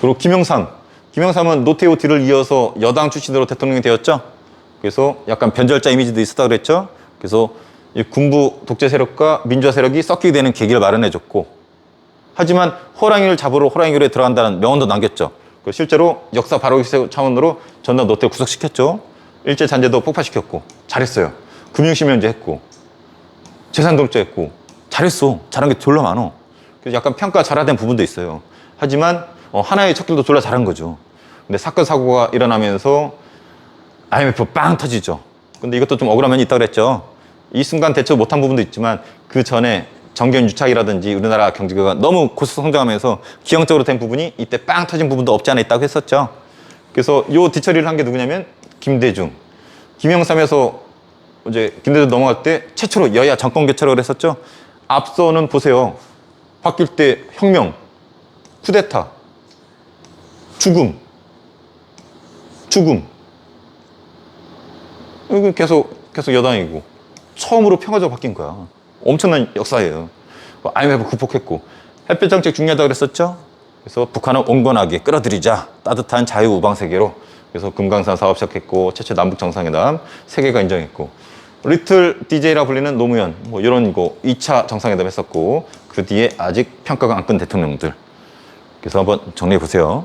그리고 김영삼은 노태우 뒤를 이어서 여당 출신으로 대통령이 되었죠. 그래서 약간 변절자 이미지도 있었다고 그랬죠. 그래서 이 군부 독재 세력과 민주화 세력이 섞이게 되는 계기를 마련해줬고, 하지만 호랑이를 잡으러 호랑이굴에 들어간다는 명언도 남겼죠. 실제로 역사 바로 차원으로 전두환 노태우 구속시켰죠. 일제잔재도 폭파시켰고 잘했어요. 금융실명제 했고 재산독재 했고 잘했어. 잘한 게 졸라 많어. 그래서 약간 평가 잘하된 부분도 있어요. 하지만 하나의 첫 길도 졸라 잘한 거죠. 근데 사건 사고가 일어나면서 IMF 빵 터지죠. 근데 이것도 좀 억울한 면이 있다고 그랬죠. 이 순간 대처 못한 부분도 있지만 그 전에 정경 유착이라든지 우리나라 경제가 너무 고속 성장하면서 기형적으로 된 부분이 이때 빵 터진 부분도 없지 않아 있다고 했었죠. 그래서 요 뒤처리를 한 게 누구냐면 김대중. 김영삼에서 이제 김대중 넘어갈 때 최초로 여야 정권 교체라고 그랬었죠. 앞서는 보세요. 바뀔 때 혁명, 쿠데타, 죽음. 이거 계속 여당이고 처음으로 평화적으로 바뀐 거야. 엄청난 역사예요. IMF 극복했고 햇볕 정책 중요하다고 그랬었죠. 그래서 북한을 온건하게 끌어들이자, 따뜻한 자유우방 세계로. 그래서 금강산 사업 시작했고 최초 남북 정상회담 세계가 인정했고, 리틀 DJ라 불리는 노무현 뭐 이런 거 2차 정상회담 했었고, 그 뒤에 아직 평가가 안 끈 대통령들. 그래서 한번 정리해 보세요.